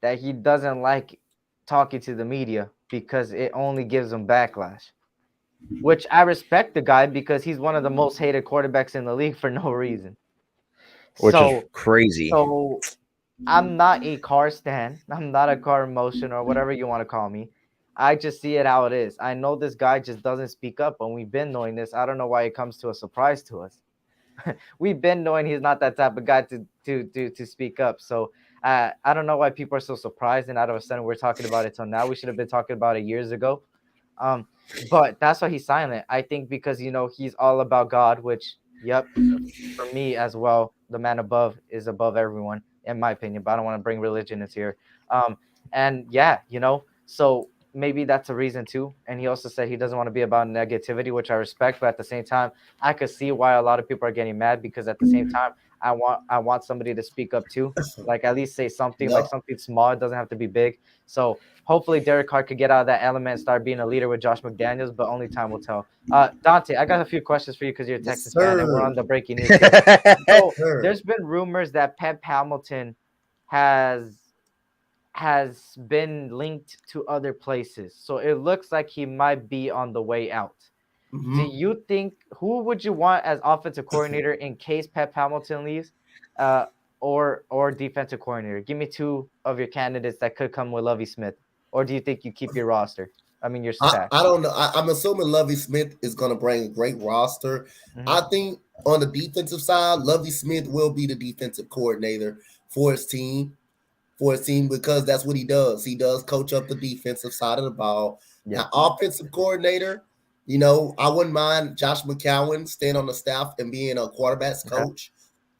that he doesn't like talking to the media because it only gives him backlash, which I respect the guy because he's one of the most hated quarterbacks in the league for no reason. Which is crazy. So I'm not a Carr stan. I'm not a Carr emotion or whatever you want to call me. I just see it how it is. I know this guy just doesn't speak up, and we've been knowing this. I don't know why it comes to a surprise to us. We've been knowing he's not that type of guy to speak up. So I don't know why people are so surprised, and out of a sudden we're talking about it till now. We should have been talking about it years ago. But that's why he's silent. I think because, he's all about God, which, yep, for me as well, the man above is above everyone, in my opinion. But I don't want to bring religion into here. And yeah, so maybe that's a reason too. And he also said he doesn't want to be about negativity, which I respect. But at the same time, I could see why a lot of people are getting mad, because at the same time, I want somebody to speak up too, like at least say something, like something small. It doesn't have to be big. So hopefully Derek Carr could get out of that element and start being a leader with Josh McDaniels, but only time will tell. Donte, I got a few questions for you because you're a Texas fan and we're on the breaking news. So there's been rumors that Pep Hamilton has been linked to other places. So it looks like he might be on the way out. Mm-hmm. Do you think, who would you want as offensive coordinator in case Pep Hamilton leaves, or defensive coordinator? Give me 2 of your candidates that could come with Lovie Smith. Or do you think you keep your roster? I mean, your staff. I don't know. I'm assuming Lovie Smith is going to bring a great roster. Mm-hmm. I think on the defensive side, Lovie Smith will be the defensive coordinator for his team. Because that's what he does. He does coach up the defensive side of the ball. Yeah. Now, offensive coordinator, I wouldn't mind Josh McCown staying on the staff and being a quarterback's coach,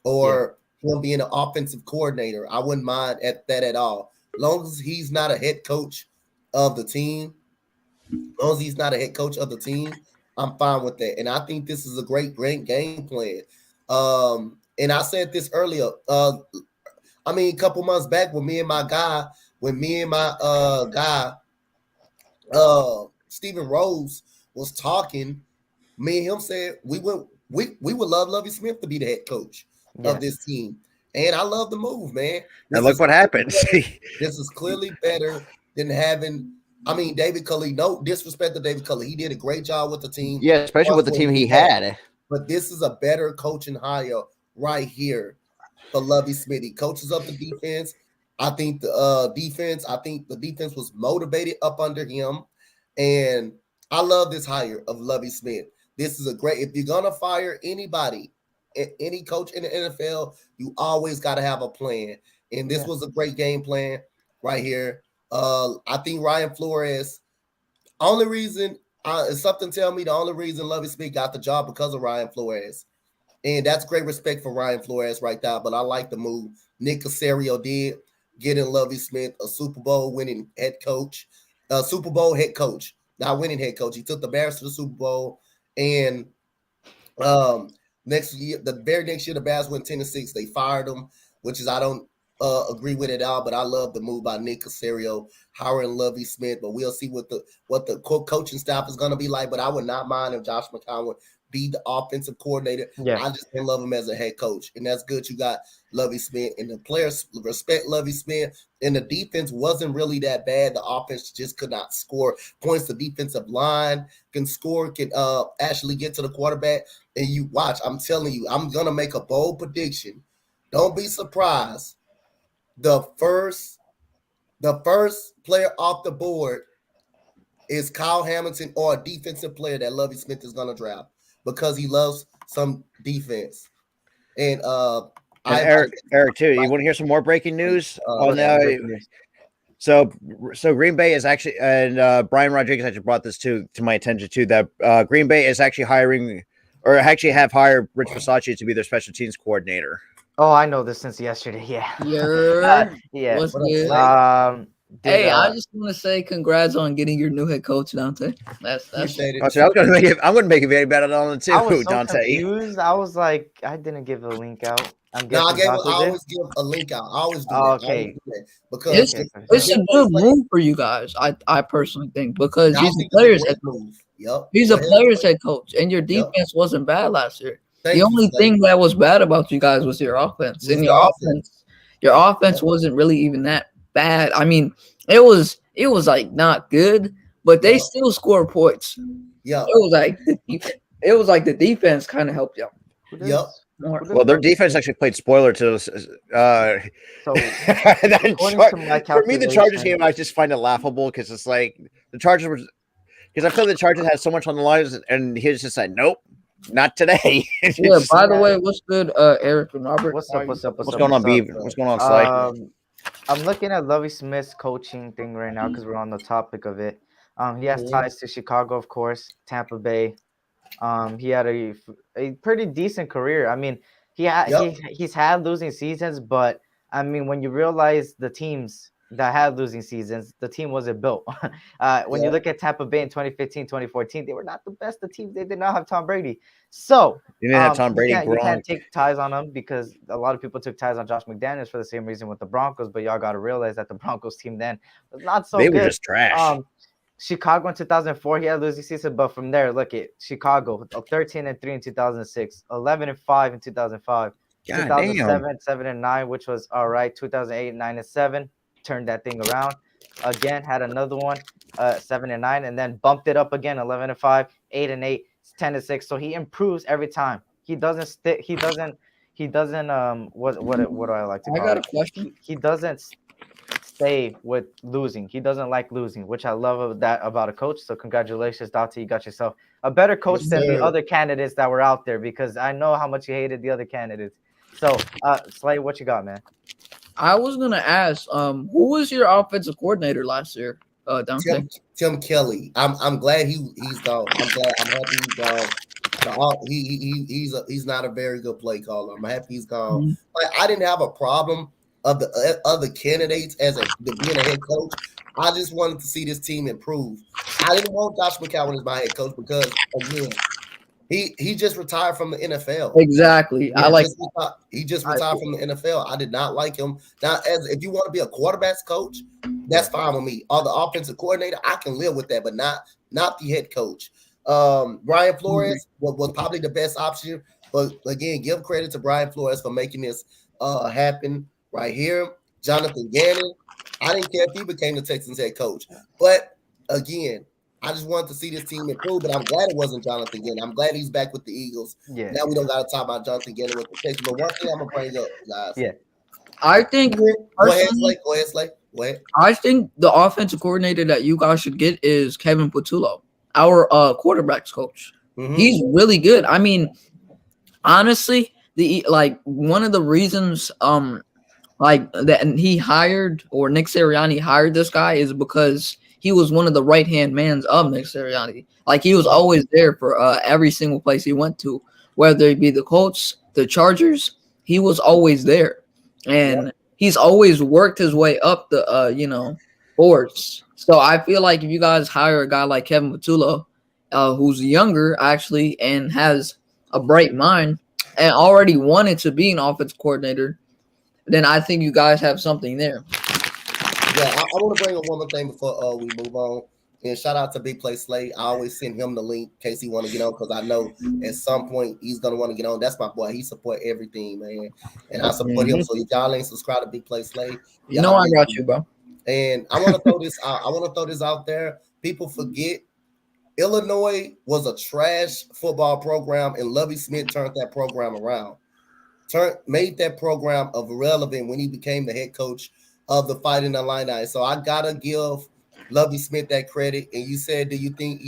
or him being an offensive coordinator. I wouldn't mind that at all. As long as he's not a head coach of the team, I'm fine with that. And I think this is a great game plan. And I said this earlier. A couple months back when me and my guy, Stephen Rose was talking, me and him said we we would love Lovie Smith to be the head coach of this team. And I love the move, man. And look what happened. This is clearly better than having, David Culley. No disrespect to David Culley. He did a great job with the team. Yeah, especially with the team he had. But this is a better coaching hire right here for Lovie Smith. He coaches up the defense. I think the defense was motivated up under him. And I love this hire of Lovie Smith. This is a great, if you're going to fire anybody, any coach in the NFL, you always got to have a plan. And this was a great game plan right here. I think Ryan Flores, only reason, something tell me the only reason Lovie Smith got the job because of Ryan Flores. And that's great respect for Ryan Flores right there. But I like the move Nick Caserio did, getting Lovie Smith a Super Bowl winning head coach, Super Bowl head coach, not winning head coach. He took the Bears to the Super Bowl. And next year, the very next year, the Bears went 10-6. They fired him, which is I don't agree with it all, but I love the move by Nick Caserio, hiring Lovie Smith. But we'll see what the coaching staff is going to be like. But I would not mind if Josh McCown would be the offensive coordinator. Yeah. I just don't love him as a head coach, and that's good. You got Lovie Smith, and the players respect Lovie Smith. And the defense wasn't really that bad. The offense just could not score points. The defensive line can score, can actually get to the quarterback. And you watch. I'm telling you, I'm gonna make a bold prediction. Don't be surprised. The first player off the board is Kyle Hamilton or a defensive player that Lovie Smith is gonna draft because he loves some defense. And Eric too. You want to hear some more breaking news? So Green Bay is actually, and Brian Rodriguez actually brought this to my attention too, that Green Bay is actually hiring, or actually have hired Rich Bisaccia to be their special teams coordinator. Oh, I know this since yesterday. Yeah. Yeah. What's good? Hey, I just want to say congrats on getting your new head coach, Donte. That's appreciate it. I'm gonna make it very bad on it too, I was so Donte. confused. I was like, I didn't give a link out. I always give a link out. I always do that. Okay. Because it's a good move for you guys. I personally think because he's a player's head coach. Yep. He's a player's head coach, and your defense wasn't bad last year. Thank the only you. thing that was bad about you guys was your offense, and your offense wasn't really even that bad. I mean, it was like not good, but they still scored points. Yeah, it was like the defense kind of helped you. Yep. Well, their defense actually played spoiler to us. So for me, the Chargers game, I just find it laughable because it's like the Chargers were, because I feel the Chargers had so much on the line, and he was just like, nope, not today. Yeah. By the way, what's good, Eric and Robert? What's up? What's going on, Beaver? What's going on, Slay? I'm looking at Lovie Smith's coaching thing right now because we're on the topic of it. He has ties to Chicago, of course, Tampa Bay. He had a pretty decent career. I mean, he's had losing seasons, but I mean, when you realize the teams that had losing seasons, the team wasn't built. When you look at Tampa Bay in 2015, 2014, they were not the best of teams. They did not have Tom Brady. So you didn't have Tom Brady. You can't take ties on them because a lot of people took ties on Josh McDaniels for the same reason with the Broncos. But y'all got to realize that the Broncos team then was not so good. They were just trash. Chicago in 2004, he had a losing season, but from there, look at Chicago, 13-3 in 2006, 11-5 in 2005, 2007, 7-9, which was all right. 2008, 9-7, turned that thing around. Again, had another one, 7-9, and then bumped it up again, 11-5, 8-8, 10-6. So he improves every time. He doesn't stick. He doesn't. What do I like to call it? I got a question. He doesn't stay with losing. He doesn't like losing, which I love about a coach. So congratulations, Donte. You got yourself a better coach than the other candidates that were out there, because I know how much you hated the other candidates. So, Slay, what you got, man? I was gonna ask, who was your offensive coordinator last year, Donte? Tim Kelly. I'm glad he's gone. I'm happy he's gone. He's not a very good play caller. I'm happy he's gone. Mm-hmm. Like, I didn't have a problem of the other candidates being a head coach. I just wanted to see this team improve. I didn't want Josh McCown as my head coach because, again, he just retired from the NFL. Exactly. He just retired from the NFL. I did not like him. Now, if you want to be a quarterback's coach, that's fine with me. Or the offensive coordinator, I can live with that, but not the head coach. Brian Flores was probably the best option, but again, give credit to Brian Flores for making this happen right here. Jonathan Gannon, I didn't care if he became the Texans head coach, but again, I just wanted to see this team improve, but I'm glad it wasn't Jonathan Gannon. I'm glad he's back with the Eagles. Yeah. Now we don't got to talk about Jonathan Gannon with the Texans, but one thing I'm gonna bring up, guys. Yeah. I think Go ahead, Slay. Go ahead. I think the offensive coordinator that you guys should get is Kevin Patullo, our quarterbacks coach. Mm-hmm. He's really good. I mean, honestly, one of the reasons that he hired, or Nick Sirianni hired this guy, is because he was one of the right-hand mans of Nick Sirianni. Like, he was always there for every single place he went to, whether it be the Colts, the Chargers. He was always there, and he's always worked his way up the boards. So I feel like if you guys hire a guy like Kevin Patullo, who's younger actually and has a bright mind and already wanted to be an offensive coordinator, then I think you guys have something there. Yeah, I want to bring up one more thing before we move on. And shout out to Big Play Slay. I always send him the link in case he want to get on, because I know at some point he's gonna want to get on. That's my boy. He support everything, man, and I support him. So if y'all ain't subscribed to Big Play Slay, I got you, bro. And I want to throw this out. I want to throw this out there. People forget Illinois was a trash football program, and Lovie Smith turned that program around. Made that program irrelevant when he became the head coach of the Fighting Illini. So I gotta give Lovie Smith that credit. And you said, do you think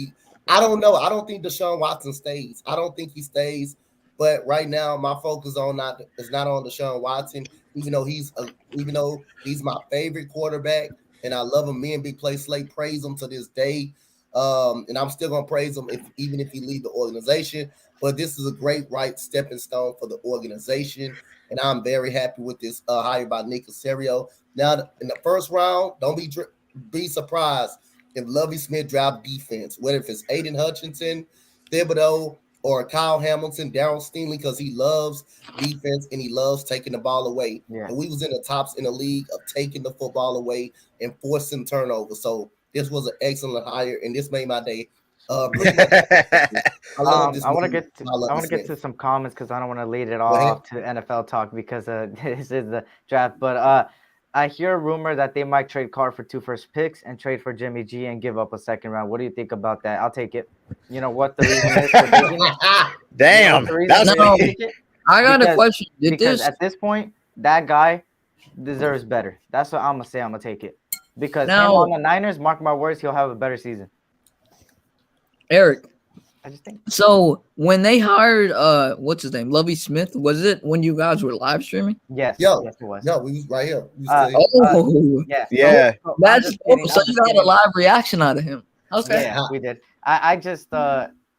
I don't know. I don't think Deshaun Watson stays. I don't think he stays. But right now, my focus is not on Deshaun Watson, even though he's my favorite quarterback, and I love him. Me and Big Play Slate praise him to this day. And I'm still gonna praise him even if he leave the organization. But this is a great stepping stone for the organization, and I'm very happy with this hire by Nick Caserio. Now, in the first round, don't be surprised if Lovie Smith drive defense, whether if it's Aiden Hutchinson, Thibodeau, or Kyle Hamilton, Darryl Stingley, because he loves defense and he loves taking the ball away. Yeah. And we was in the tops in the league of taking the football away and forcing turnovers. So this was an excellent hire, and this made my day. I want to get to some comments because I don't want to lead it off to NFL talk because this is the draft. But I hear a rumor that they might trade Carr for 2 first picks and trade for Jimmy G and give up a second round. What do you think about that? I'll take it. You know what the reason is for taking it? Damn. I got a question. Because at this point, that guy deserves better. That's what I'm going to say. I'm going to take it. Because him on the Niners, mark my words, he'll have a better season. Eric, I just think so. When they hired, what's his name, Lovie Smith, was it when you guys were live streaming? Yes, yes, it was. No, we was right here. Yeah. That's so you got a live reaction out of him. Okay, yeah, we did. I just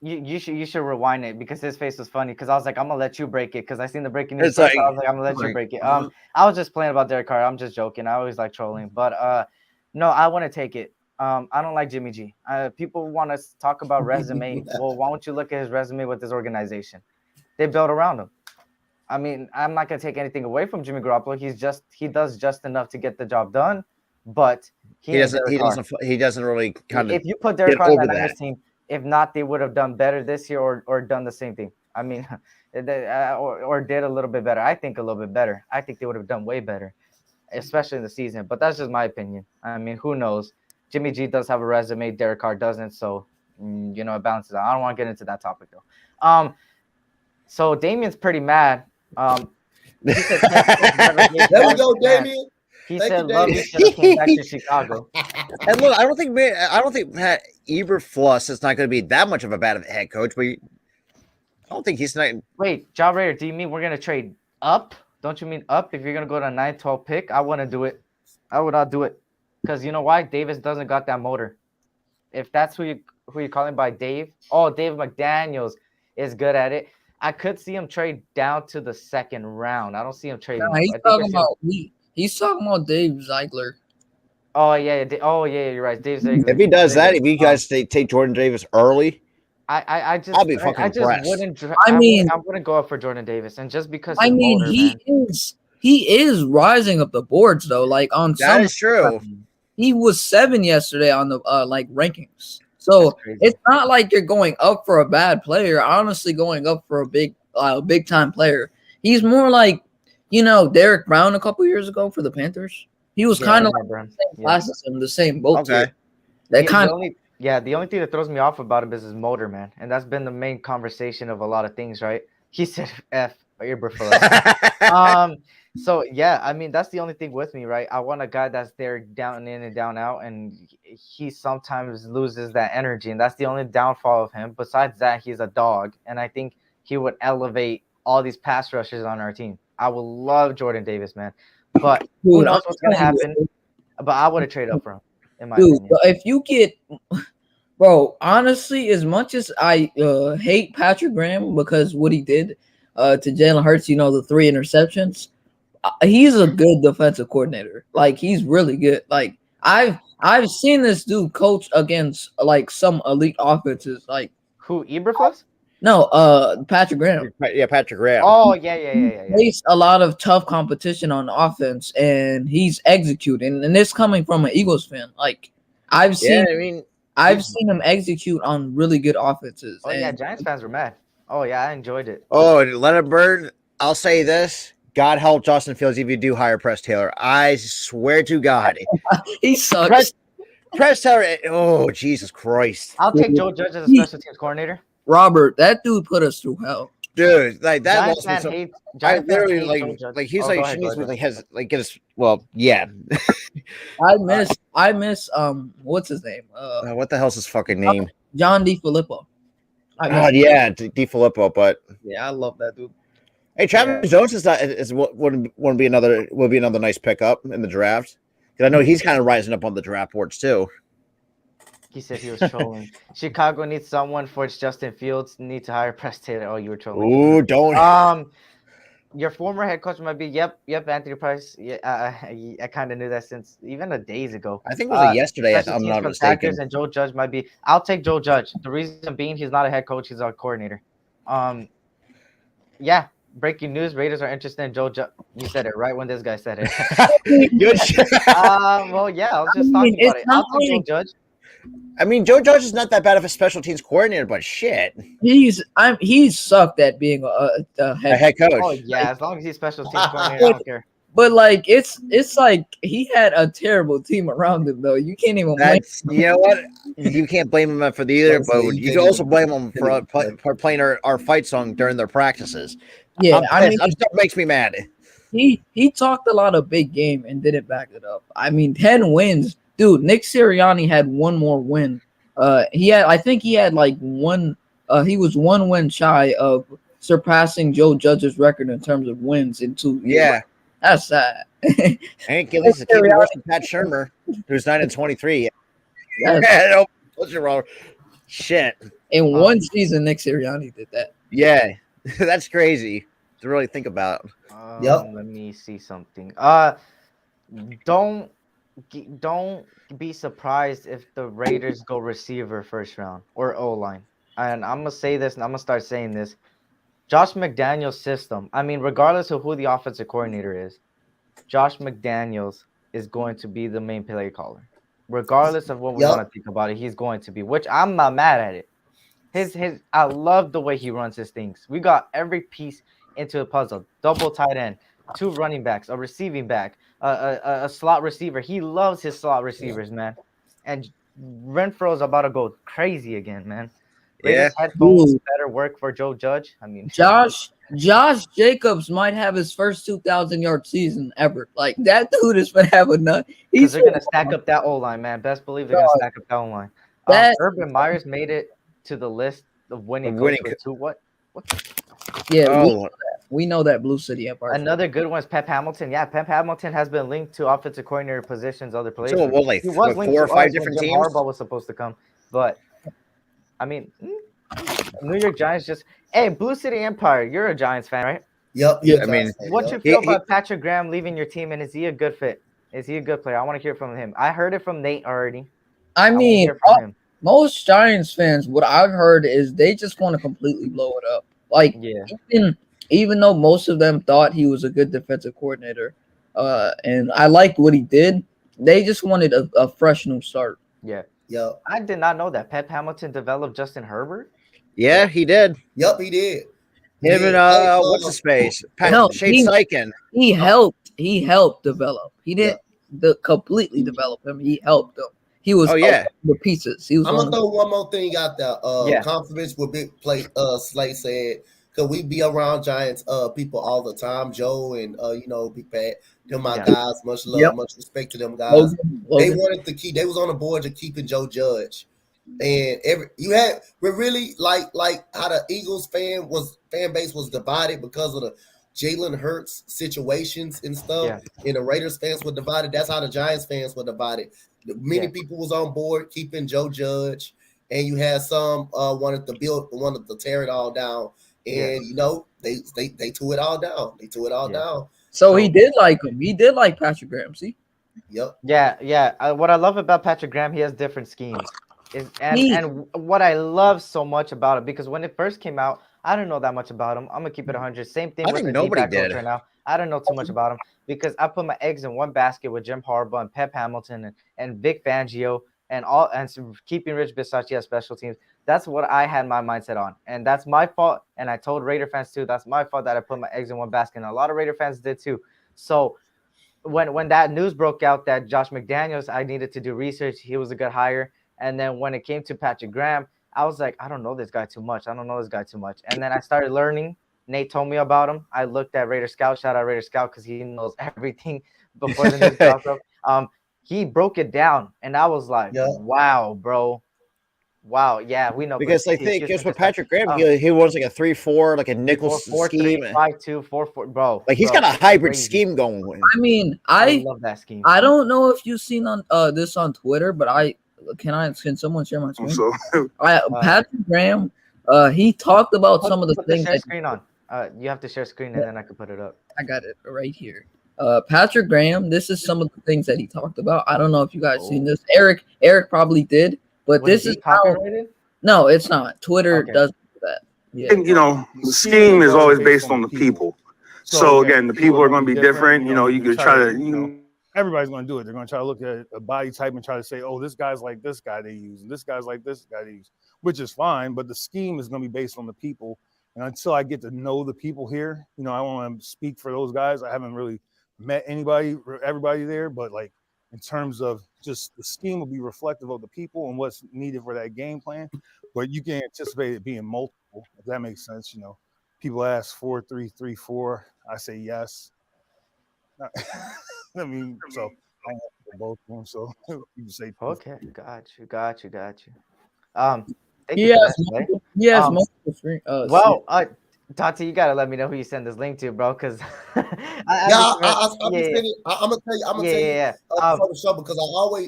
you should rewind it because his face was funny because I was like, I'm gonna let you break it because I seen the breaking news. So I was like, I'm gonna let you break it. I was just playing about Derek Carr. I'm just joking. I always like trolling, but no, I want to take it. I don't like Jimmy G. People want to talk about resume. Well, why don't you look at his resume with his organization? They built around him. I mean, I'm not gonna take anything away from Jimmy Garoppolo. He does just enough to get the job done, but he doesn't really kind of. If you put Derek Carr on that team, if not, they would have done better this year or done the same thing. I mean, or did a little bit better. I think a little bit better. I think they would have done way better, especially in the season. But that's just my opinion. I mean, who knows? Jimmy G does have a resume. Derek Carr doesn't. So, it balances out. I don't want to get into that topic, though. So Damien's pretty mad. He said, there we go, Damien. He said Lovie should have came back to Chicago. And look, I don't think Pat Eberflus is not going to be that much of a bad head coach, but I don't think he's not. Wait, John Raider, do you mean we're going to trade up? Don't you mean up? If you're going to go to a 9-12 pick, I want to do it. I would not do it. Because you know why? Davis doesn't got that motor. If that's who you calling by Dave. Oh, Dave McDaniels is good at it. I could see him trade down to the second round. I don't see him trading. He's talking about Dave Ziegler. Oh yeah. You're right. Dave Ziegler. If he does that, if you guys take Jordan Davis early, I'll be fucking impressed. I wouldn't go up for Jordan Davis, and just because he is rising up the boards though. Like on that is true. He was 7 yesterday on the rankings. So it's not like you're going up for a bad player. Honestly, going up for a big time player. He's more like, Derek Brown a couple years ago for the Panthers. He was kind of like the same class as him, the same boat. Okay. The only thing that throws me off about him is his motor, man, and that's been the main conversation of a lot of things, right? He said F Iberflow. So yeah, I mean that's the only thing with me, right? I want a guy that's there down in and down out, and he sometimes loses that energy, and that's the only downfall of him. Besides that, he's a dog, and I think he would elevate all these pass rushers on our team. I would love Jordan Davis, man, but who knows what's gonna happen? But I would have traded up for him. In my opinion. If you get, bro, honestly, as much as I hate Patrick Graham because what he did to Jalen Hurts, the 3 interceptions. He's a good defensive coordinator. Like he's really good. Like I've seen this dude coach against like some elite offenses. Like who? Eberflus? No, Patrick Graham. Yeah, Patrick Graham. Oh yeah. Faced a lot of tough competition on offense, and he's executing. And this coming from an Eagles fan. Like I've seen him execute on really good offenses. Oh yeah, Giants fans were mad. Oh yeah, I enjoyed it. Oh, let him burn. I'll say this. God help Justin Fields if you do hire Press Taylor. I swear to God. He sucks. Press Taylor. Oh, Jesus Christ. I'll take Joe Judge as a special teams coordinator. Robert, that dude put us through hell. Dude, like that lost me so. I literally like he's like she needs to like has like get us yeah. I miss what's his name? What the hell's his fucking name? John DeFilippo. DeFilippo, but yeah, I love that dude. Hey, Travis Jones would be another nice pickup in the draft. Because I know he's kind of rising up on the draft boards too. He said he was trolling. Chicago needs someone for its Justin Fields. Need to hire Press Taylor. Oh, you were trolling. Ooh, don't. Your former head coach might be. Yep, Anthony Price. Yeah, I kind of knew that since even days ago. I think it was yesterday. If I'm not mistaken. And Joe Judge might be. I'll take Joe Judge. The reason being, he's not a head coach. He's a coordinator. Yeah. Breaking news: Raiders are interested in Joe Judge. You said it right when this guy said it. Good shit. Well, yeah, I was just talking about it. I'll take Joe Judge. I mean, Joe Judge is not that bad of a special teams coordinator, but shit, he's sucked at being a head coach. Oh yeah, as long as he's special teams coordinator, I don't care. But like it's like he had a terrible team around him though. You can't even blame him. You know what? You can't blame him for the either, but you can also blame him for playing our fight song during their practices. Yeah, that stuff makes me mad. He talked a lot of big game and didn't back it up. I mean, 10 wins. Dude, Nick Sirianni had one more win. I think he had like one. He was 1 win shy of surpassing Joe Judge's record in terms of wins in 2 years. Yeah, that's sad. Hank at least keep worse than Pat Shermer, who's 9-23. No, what's your wrong? Shit. In one season, Nick Sirianni did that. Yeah, that's crazy to really think about. Let me see something. Don't be surprised if the Raiders go receiver first round or O-line. And I'm going to say this, and I'm going to start saying this. Josh McDaniels' system, I mean, regardless of who the offensive coordinator is, Josh McDaniels is going to be the main play caller. Regardless of what we want to think about it, he's going to be, which I'm not mad at it. I love the way he runs his things. We got every piece into a puzzle. Double tight end, 2 running backs, a receiving back, a slot receiver. He loves his slot receivers, man. And Renfro's about to go crazy again, man. Raiders headphones better work for Joe Judge. I mean, Josh Jacobs might have his first 2,000-yard season ever. Like that dude is gonna have a nut. They're gonna stack up that O-line, man. Best believe they're gonna stack up that O-line. Urban Meyer's made it to the list of winning. What? Yeah, we know that Blue City Empire. Another good one is Pep Hamilton. Yeah, Pep Hamilton has been linked to offensive coordinator positions, other places. So, he was 4 or 5 different teams. Harbaugh was supposed to come, but I mean, New York Giants Blue City Empire. You're a Giants fan, right? Yep. I mean, what's your feel about Patrick Graham leaving your team, and is he a good fit? Is he a good player? I want to hear from him. I heard it from Nate already. I mean, most Giants fans, what I've heard is they just want to completely blow it up. Like, even though most of them thought he was a good defensive coordinator, and I liked what he did, they just wanted a fresh new start. Yeah. Yep. I did not know that Pep Hamilton developed Justin Herbert. Yeah, he did. Yep, he did. Him and what's his face? No, Shane Steichen. He helped develop. He didn't completely develop him. He helped him. He was the pieces. He was. I'm gonna throw one more thing out there. Yeah. Confidence with Big Play. Slay said, "Cause we be around Giants people all the time. Joe and Big Pat. Them my guys. Much love, much respect to them guys. Logan. They wanted to keep. They was on the board of keeping Joe Judge, and we're really like how the Eagles fan base was divided because of the Jalen Hurts situations and stuff, and the Raiders fans were divided. That's how the Giants fans were divided. Many people was on board keeping Joe Judge, and you had some wanted to tear it all down, and they tore it all down. They tore it all down. So he did like him. He did like Patrick Graham. See? Yep. Yeah. What I love about Patrick Graham, he has different schemes. And what I love so much about it, because when it first came out, I didn't know that much about him. I'm gonna keep it 100. Same thing with the nobody did right now. I don't know too much about him because I put my eggs in one basket with Jim Harbaugh and Pep Hamilton and Vic Fangio and keeping Rich Bisaccia as special teams. That's what I had my mindset on, and that's my fault. And I told Raider fans too, that's my fault that I put my eggs in one basket. And a lot of Raider fans did too. So when that news broke out that Josh McDaniels, I needed to do research. He was a good hire. And then when it came to Patrick Graham, I was like, I don't know this guy too much. And then I started learning. Nate told me about him. I looked at Raider Scout. Shout out Raider Scout because he knows everything before the news dropped up. He broke it down, and I was like, wow, bro. Wow, yeah, we know. Because I think it's with Patrick Graham, he was like a 3-4, like a nickel scheme. 5-2, 4-4, bro. Like he's got a hybrid scheme going with. I mean, I love that scheme. I don't know if you've seen on this on Twitter, but can someone share my screen? Patrick Graham, he talked about some of the things. Share screen on. You have to share screen and then I can put it up. I got it right here. Patrick Graham, this is some of the things that he talked about. I don't know if you guys seen this. Eric probably did, but this is copyrighted? No, it's not. Twitter does that. Yeah. And, the scheme is always based on the people. So again, the people are going to be different. You could try to. Everybody's going to do it. They're going to try to look at a body type and try to say, oh, this guy's like this guy they use, and this guy's like this guy they use, which is fine. But the scheme is going to be based on the people. And until I get to know the people here, I want to speak for those guys. I haven't really met everybody there, but like in terms of just the scheme will be reflective of the people and what's needed for that game plan. But you can anticipate it being multiple, if that makes sense. People ask 4-3-3-4. I say yes. I mean, so I have both of them. So you can say okay, got you. Yes, Donte, you gotta let me know who you send this link to, bro. Because I'm gonna tell you. For the show because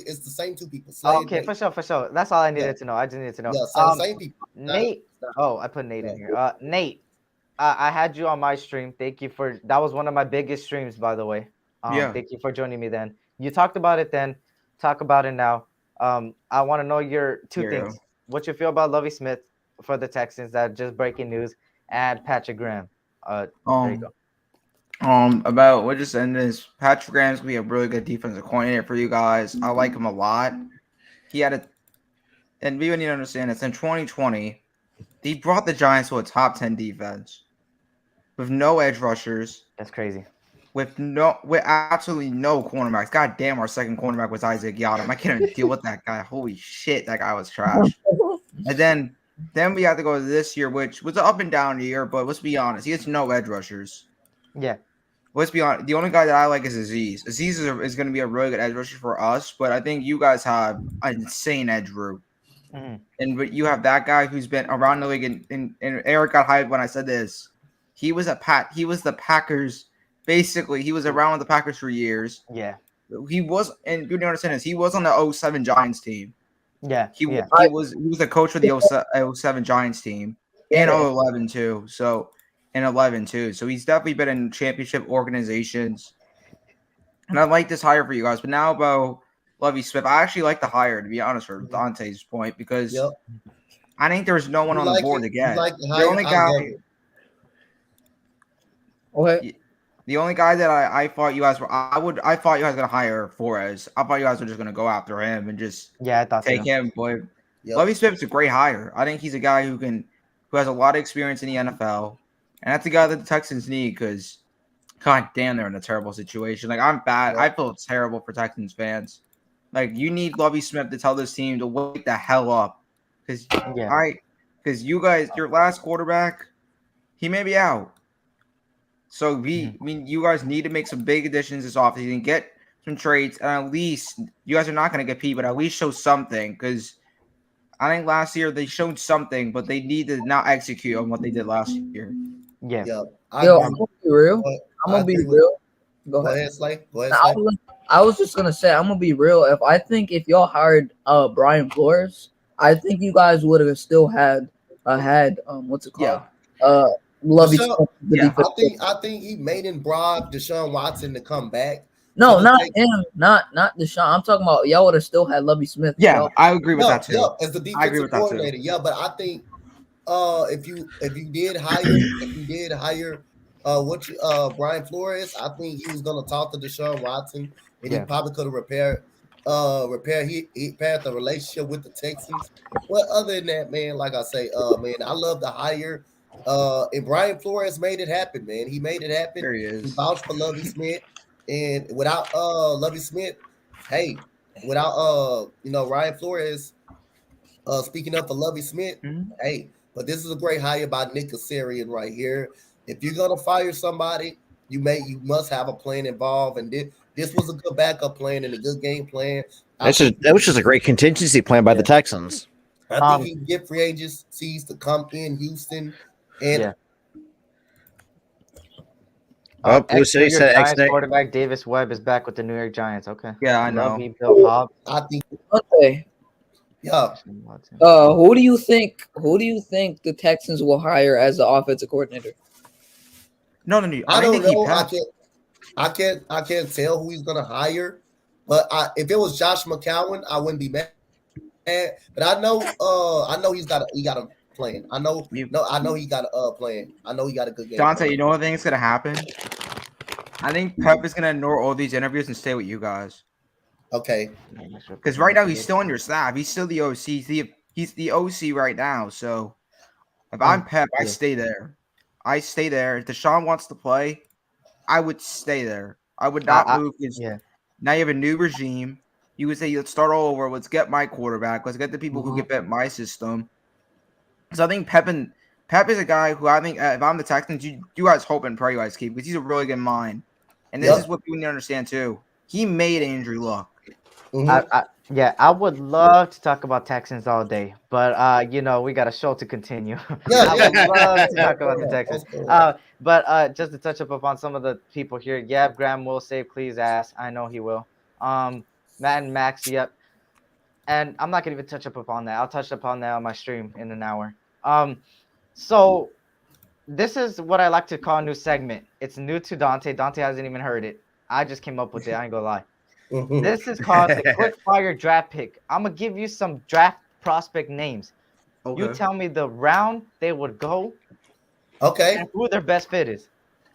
it's the same two people. Okay, for sure. That's all I needed to know. I just needed to know. Yeah, same people. Nate. I put Nate in here. Nate, I had you on my stream. Thank you that was one of my biggest streams, by the way. Thank you for joining me then. You talked about it then. Talk about it now. I want to know your two things. What you feel about Lovie Smith for the Texans? That just breaking news. And Patrick Graham. There you go. About what just ended is Patrick Graham's gonna be a really good defensive coordinator for you guys. I like him a lot. And we need to understand this. In 2020, he brought the Giants to a top 10 defense with no edge rushers. That's crazy. With absolutely no cornerbacks. God damn, our second cornerback was Isaac Yiadom. I can't even deal with that guy. Holy shit, that guy was trash. And then we have to go to this year, which was an up and down year, but let's be honest. He has no edge rushers. Yeah. Let's be honest. The only guy that I like is Aziz. Aziz is going to be a really good edge rusher for us, but I think you guys have an insane edge route. Mm-hmm. But you have that guy who's been around the league, and Eric got hyped when I said this. He was the Packers. Basically, he was around with the Packers for years. Yeah. He was, and you understand this, he was on the 07 Giants team. Yeah. He was the coach for the 07 Giants team and 11 too. So So he's definitely been in championship organizations. And I like this hire for you guys. But now about Lovie Smith, I actually like the hire, to be honest, for Donte's point, because I think there's no one on the board again. The only guy. Okay. The only guy that I thought you guys were I thought you guys were gonna hire Flores. I thought you guys were just gonna go after him and just I thought take so. him. But Yep. Lovie Smith's a great hire. I think he's a guy who has a lot of experience in the NFL, and that's a guy that the Texans need because, god damn, they're in a terrible situation. Like I'm bad. Yep. I feel terrible for Texans fans. Like you need Lovie Smith to tell this team to wake the hell up because you guys, your last quarterback, he may be out. So you guys need to make some big additions this offseason, get some trades, and at least you guys are not going to compete, but at least show something. Because I think last year they showed something, but they need to not execute on what they did last year. Yeah. Yep. I'm gonna be real. I'm gonna be real. Go ahead. Slay. Go ahead, Slay. I was just gonna say I'm gonna be real. If y'all hired Brian Flores, I think you guys would have still had what's it called? Yeah. Lovey. I think he made him bribe Deshaun Watson to come back. No, not him, not Deshaun. I'm talking about y'all would have still had Lovey Smith. Yeah, I agree with that too. Yeah, as the defensive coordinator. Yeah, but I think if you did hire Brian Flores, I think he was gonna talk to Deshaun Watson and he probably could have repaired the relationship with the Texans. But other than that, man, like I say, man, I love the hire. And Brian Flores made it happen, man. He made it happen. There he is. He vouched for Lovie Smith. And without Lovie Smith, without Ryan Flores speaking up for Lovie Smith, but this is a great hire by Nick Cassarian right here. If you're gonna fire somebody, you must have a plan involved, and this was a good backup plan and a good game plan. That was just a great contingency plan by the Texans. I think he can get free agencies to come in Houston and Giants quarterback Davis Webb is back with the New York Giants. Okay. Yeah, I know. I think. Okay. Yeah. Who do you think the Texans will hire as the offensive coordinator? No. I don't know. I can't tell who he's gonna hire. But if it was Josh McCown, I wouldn't be mad. But I know he's got a plan. I know he got a plan. I know he got a good game. Donte, you know what I think is gonna happen? I think Pep is gonna ignore all these interviews and stay with you guys. Okay. Because right now he's still on your staff. He's still the OC. He's the OC right now. So if I'm Pep, I stay there. If Deshaun wants to play, I would stay there. I would not move. Now you have a new regime. You would say, let's start all over. Let's get my quarterback. Let's get the people who can fit my system. So I think Pep is a guy who I think if I'm the Texans, you guys hope and pray you guys keep because he's a really good mind. And this is what people need to understand too. He made Andrew Luck. I would love to talk about Texans all day, but we got a show to continue. I would love to talk about the Texans. But just to touch up upon some of the people here, Graham will say please ask. I know he will. Matt and Max, and I'm not gonna even touch up upon that. I'll touch upon that on my stream in an hour. So this is what I like to call a new segment. It's new to Donte. Donte hasn't even heard it. I just came up with it. I ain't gonna lie. This is called the quick fire draft pick. I'm gonna give you some draft prospect names. Okay. You tell me the round they would go. Okay. And who their best fit is.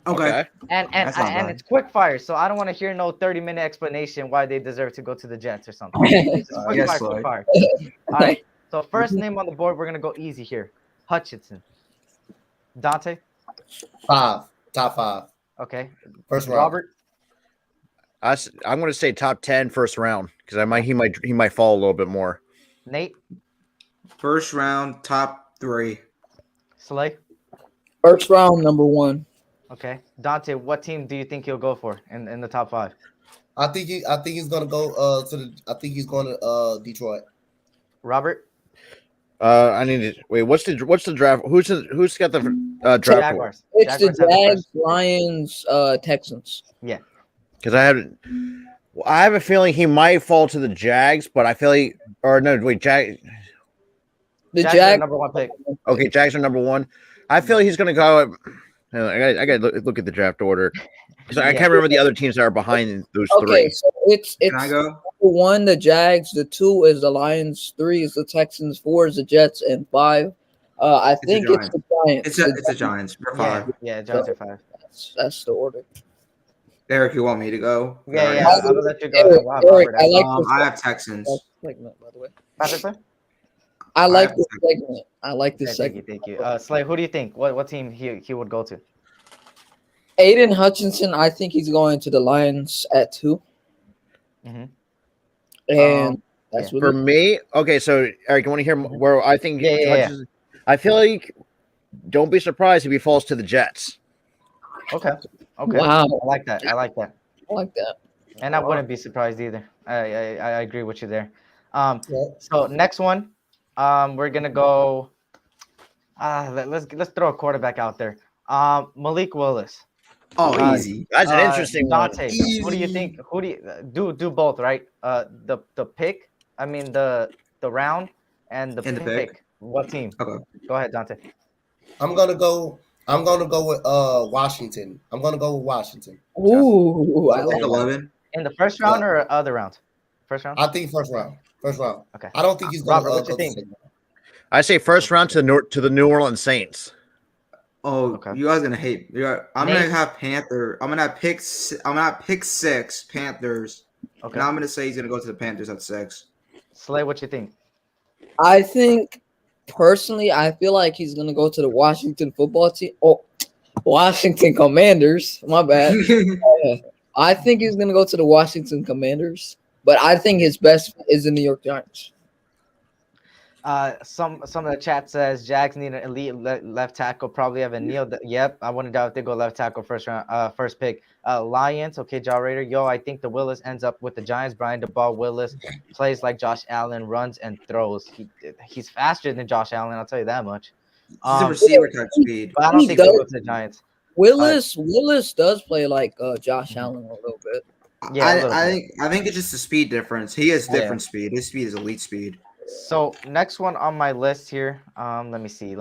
Okay. And it's quick fire, so I don't want to hear no 30-minute explanation why they deserve to go to the Jets or something. Quick fire. All right. So first name on the board, we're gonna go easy here. Hutchinson. Donte. Top five. Okay. First round. Robert. I'm going to say top 10 first round because he might fall a little bit more. Nate. First round, top 3. Slay. First round, number 1. Okay. Donte, what team do you think he'll go for in the top 5? I think he's gonna go he's going to Detroit. Robert. I need to wait. What's the draft? Who's got the draft? Jaguars. It's the Jags, Lions, Texans. Yeah. Because I have a feeling he might fall to the Jags, but I feel The Jags are number 1 pick. Okay, Jags are number 1. I feel like he's going to go. I got to look at the draft order because I can't remember the other teams that are behind those 3. Okay, so it's Can I go? 1 the Jags, the 2 is the Lions, 3 is the Texans, 4 is the Jets, and 5. I think it's the Giants. It's the Giants. For 5. Yeah, Giants are 5. That's the order. Eric, you want me to go? Yeah. I I'll let you go. Eric, Wow, Eric, Robert, I like this I have Texans. segment, by the way. Patterson? I like have this segment. I like this Okay, segment. thank you. Slay, who do you think? What team he would go to? Aiden Hutchinson, I think he's going to the Lions at 2. Mhm. And that's For me, okay, so Eric, you want to hear where I think Yeah. Hutchinson? I feel like don't be surprised if he falls to the Jets. Okay. Wow. I like that. I like that. And I wouldn't be surprised either. I agree with you there. Yeah. So next one, we're gonna go. Let's throw a quarterback out there. Malik Willis. Oh, easy. That's an interesting one. Donte, who do you think? Who do you do both, right? The pick. I mean the round and the pick. What team? Okay. Go ahead, Donte. I'm gonna go with Washington. I'm gonna go with Washington. Ooh, I I like think 11. In the first round or other round? First round. I think first round. Okay. I don't think he's gonna Robert, what you go think? to second round. I say first round to the New Orleans Saints. Oh, Okay. you guys gonna hate. I'm Nate? gonna have Panther. I'm gonna have pick 6 Panthers. Okay. And I'm gonna say he's gonna go to the Panthers at 6. Slay, what you think? I think personally, I feel like he's gonna go to the Washington football team. Oh, Washington Commanders. My bad. I think he's gonna go to the Washington Commanders, but I think his best is the New York Giants. Some of the chat says Jags need an elite left tackle. Probably have a Neil. Yep, I wouldn't doubt if they go left tackle first round. First pick. Lions. Okay, Jaw Raider. Yo, I think the Willis ends up with the Giants. Brian DeBall Willis plays like Josh Allen, runs and throws. He's faster than Josh Allen. I'll tell you that much. He's a receiver type speed. But I don't He think he'll go does. to the Giants. Willis does play like Josh Allen a little bit. Yeah, a little bit. I think it's just a speed difference. He has different speed. His speed is elite speed. So next one on my list here. Let me see.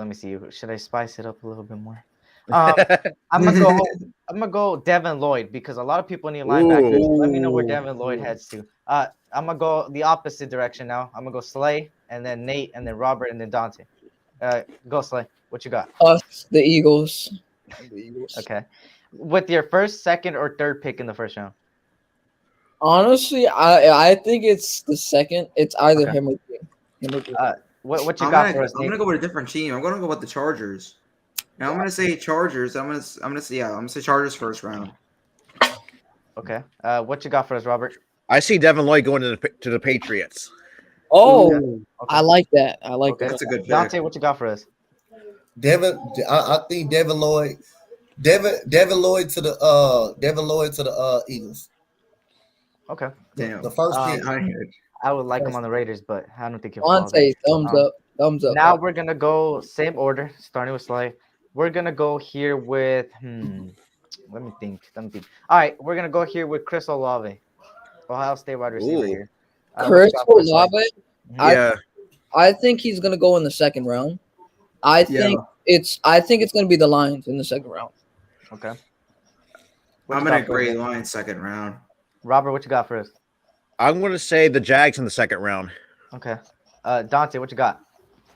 Should I spice it up a little bit more? I'm gonna go Devin Lloyd because a lot of people need linebackers. Let me know where Devin Lloyd heads to. I'm gonna go the opposite direction now. I'm gonna go Slay and then Nate and then Robert and then Donte. Go Slay. What you got? Us, the Eagles. Okay. With your first, second, or third pick in the first round. Honestly, I think it's the second. It's either him or me. What you got for us, Nate? I'm gonna go with a different team. I'm gonna go with the Chargers. Now I'm gonna say Chargers. I'm gonna say Chargers first round. Okay. What you got for us, Robert? I see Devin Lloyd going to the Patriots. Oh, Okay. I like that. I like Okay. that. That's a good pick. Donte, what you got for us? I think Devin Lloyd to the Eagles. Okay. Damn. The first pick. I would like him on the Raiders, but I don't think he'll. Donte, thumbs up. Thumbs up. Now we're gonna go same order, starting with Slay. We're gonna go here with Let me think. All right, we're gonna go here with Chris Olave, Ohio State wide receiver here. Chris Olave. Yeah. I think he's gonna go in the second round. I think it's gonna be the Lions in the second round. Okay. I'm gonna agree. Lions second round. Robert, what you got for us? I'm going to say the Jags in the second round. Okay. Donte, what you got?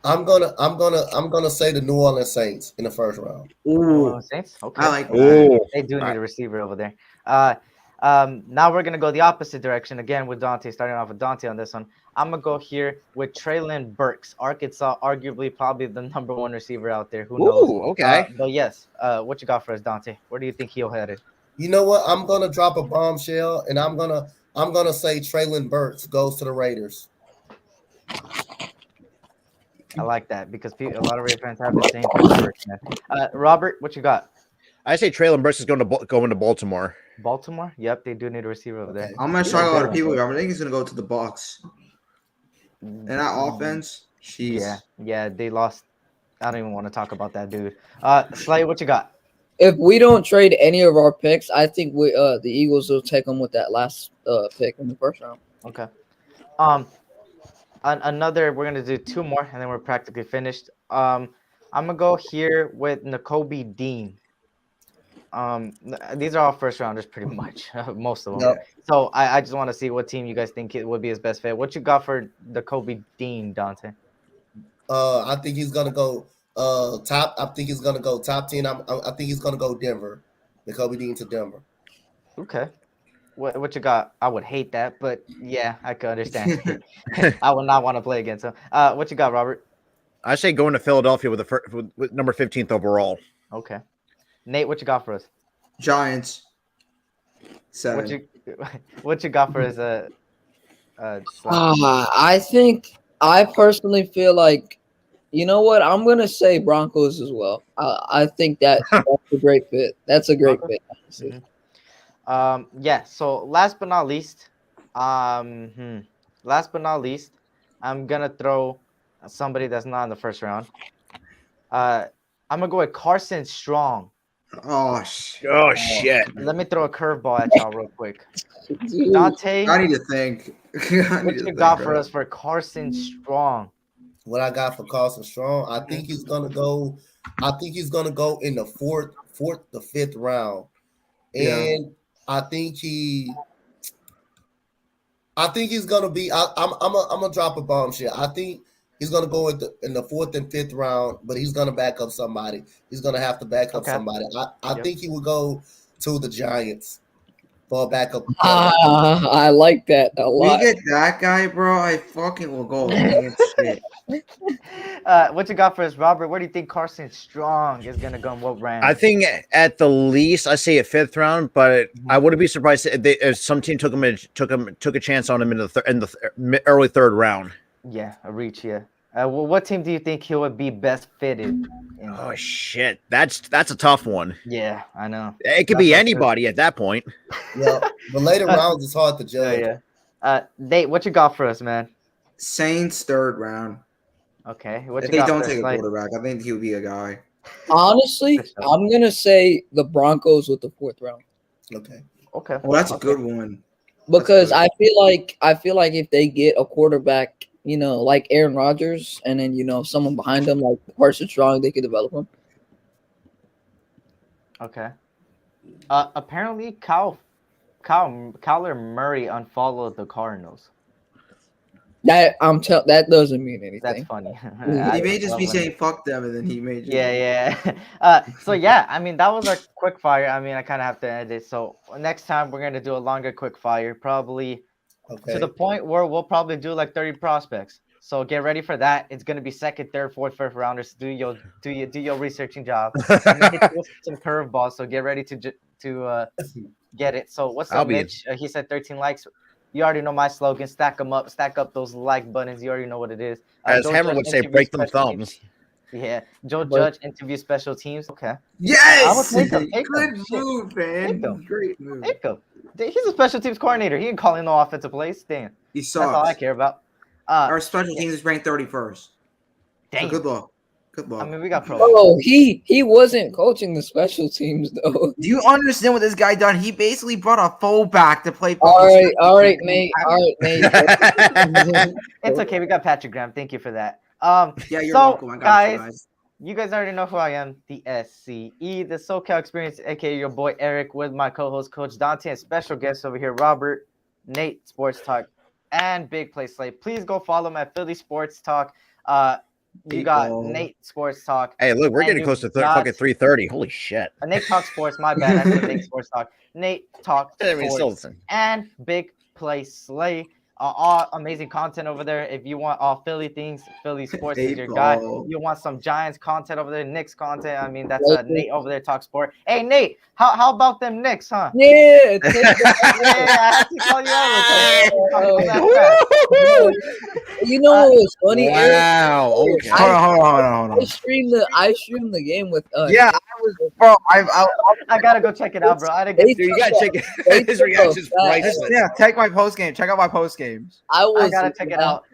I'm gonna say the New Orleans Saints in the first round. Ooh, Saints. Okay. I like that. They do need a receiver over there. Now we're gonna go the opposite direction again with Donte. Starting off with Donte on this one. I'm gonna go here with Treylon Burks, Arkansas, arguably probably the number one receiver out there. Who knows? Okay. But yes, what you got for us, Donte? Where do you think he'll head it? You know what? I'm gonna drop a bombshell, and I'm gonna say Treylon Burks goes to the Raiders. I like that because a lot of Raiders fans have the same thing. Robert, what you got? I say Treylon Burks is going to Baltimore. Baltimore? Yep, they do need a receiver over there. I'm gonna shock a lot of people here. I think he's gonna go to the Bucs. And that offense, Yeah, they lost. I don't even want to talk about that dude. Slay, what you got? If we don't trade any of our picks, I think the Eagles will take them with that last pick in the first round. Okay. Another. We're gonna do two more, and then we're practically finished. I'm gonna go here with Nakobe Dean. These are all first rounders, pretty much, most of them. Yep. So I just want to see what team you guys think it would be his best fit. What you got for Nakobe Dean, Donte? I think he's gonna go top. I think he's gonna go top 10. I think he's gonna go Denver. Nakobe Dean to Denver. Okay. What you got? I would hate that, but yeah, I could understand. I would not want to play against him. What you got, Robert? I say going to Philadelphia with number 15th overall. Okay. Nate, what you got for us? Giants. 7. What you got for us? I personally feel like, you know what? I'm gonna say Broncos as well. I think that's a great fit. That's a great fit, honestly. Yeah. So last but not least, I'm gonna throw somebody that's not in the first round. I'm gonna go with Carson Strong. Oh shit. Oh shit! Let me throw a curveball at y'all real quick. Donte, I need to think. what you got for us for Carson Strong? What I got for Carson Strong, I think he's gonna go. I think he's gonna go in the fourth to fifth round, and I think he's gonna be. I'm gonna drop a bombshell. I think he's gonna go in the fourth and fifth round, but he's gonna back up somebody. He's gonna have to back up somebody. I think he will go to the Giants for a backup. I like that a lot. We get that guy, bro. I fucking will go. Shit. What you got for us, Robert? Where do you think Carson Strong is gonna go in what round? I think at the least, I say a fifth round, but I wouldn't be surprised if some team took a chance on him in the early third round. Yeah, a reach. Yeah. Well, what team do you think he would be best fitted in? Oh shit, that's a tough one. Yeah, I know. It could be anybody at that point. Yeah, the later rounds is hard to judge. Yeah. Nate, what you got for us, man? Saints 3rd round. Okay. What If you they got don't for take us, a like? quarterback, I think he'll be a guy. Honestly, I'm gonna say the Broncos with the 4th round. Okay. Okay. Well, that's a good one. Because I feel like if they get a quarterback, you know, like Aaron Rodgers, and then someone behind them like Carson Strong, they could develop him. Okay. Apparently, Kyler Murray unfollowed the Cardinals. That doesn't mean anything. That's funny. He may just be saying fuck them, and then he may. Yeah. So yeah, I mean that was our quick fire. I mean I kind of have to end it. So next time we're gonna do a longer quick fire, probably to the point where we'll probably do like 30 prospects. So get ready for that. It's gonna be second, third, fourth, fifth rounders. Do your researching job. I'm gonna hit you with some curveballs. So get ready to get it. So what's up, Mitch? He said 13 likes. You already know my slogan. Stack them up. Stack up those like buttons. You already know what it is. As Hammer would say, break them thumbs. Yeah. Joe Judge interview special teams. Okay. Yes. I would take him. Good move, man. Great move. Take him. He's a special teams coordinator. He ain't calling no offensive plays. Damn. He sucks. That's all I care about. Our special teams is ranked 31st. Damn. So good luck. Good luck. I mean, we got pro. Oh, he wasn't coaching the special teams though. Do you understand what this guy done? He basically brought a fullback to play. All right, Nate. It's okay. We got Patrick Graham. Thank you for that. Yeah, you're so, welcome. Guys, you guys already know who I am. The SCE, the SoCal Experience, aka your boy Eric, with my co-host Coach Donte and special guests over here, Robert, Nate, Sports Talk, and Big Play Slate. Please go follow him at Philly Sports Talk. You got Nate Sports Talk. Hey, look, we're getting close to fucking 3:30. Holy shit. Nate Talk Sports. My bad. I said Nate Sports Talk. Nate Talk Sports and Big Play Slay. All amazing content over there. If you want all Philly things, Philly sports is your guy. You want some Giants content over there, Knicks content. I mean, that's Nate over there, Talk Sport. Hey, Nate, how about them Knicks, huh? Yeah. I have to call you out. You know what was funny? Wow. Okay. Hold on. I streamed the game with Yeah, I was, bro. I gotta go check it out, bro. Dude, you gotta check it. His reaction's priceless. Yeah, take my post game. Check out my post games. I gotta check it out.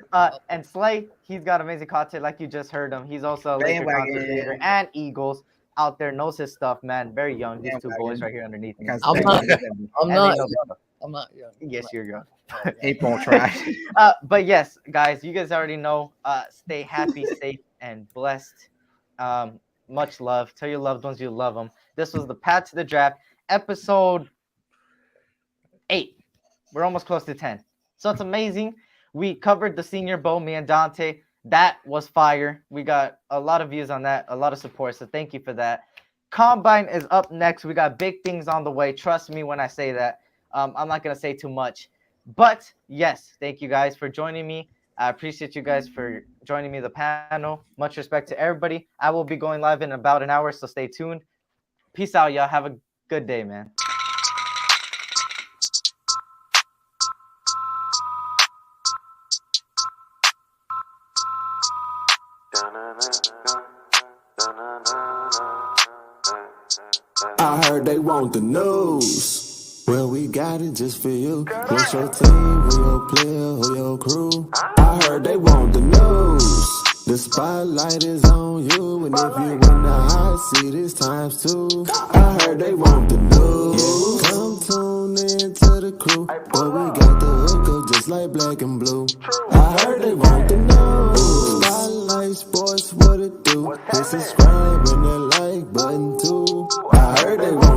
And Slay, he's got amazing content, like you just heard him. He's also a Laker content creator and Eagles out there, knows his stuff, man. Very young. These two boys right here underneath me. I'm not young. Yes, you're young. April trash. But yes, guys, you guys already know. Stay happy, safe, and blessed. Much love. Tell your loved ones you love them. This was the Path to the Draft, episode 8. We're almost close to 10. So it's amazing. We covered the Senior Bowl, me and Donte. That was fire. We got a lot of views on that, a lot of support. So thank you for that. Combine is up next. We got big things on the way. Trust me when I say that. I'm not going to say too much. But, yes, thank you guys for joining me. I appreciate you guys for joining me the panel. Much respect to everybody. I will be going live in about an hour, so stay tuned. Peace out, y'all. Have a good day, man. I heard they want the news. Well, we got it just for you. What's your team? Who your player? Who your crew? I heard they want the news. The spotlight is on you, and if you in the hot seat, it's times 2. I heard they want the news. Come tune in to the crew, but we got the hook up just like black and blue. I heard they want the news. Spotlight Sports, what it do? Hit subscribe and that like button too. I heard they want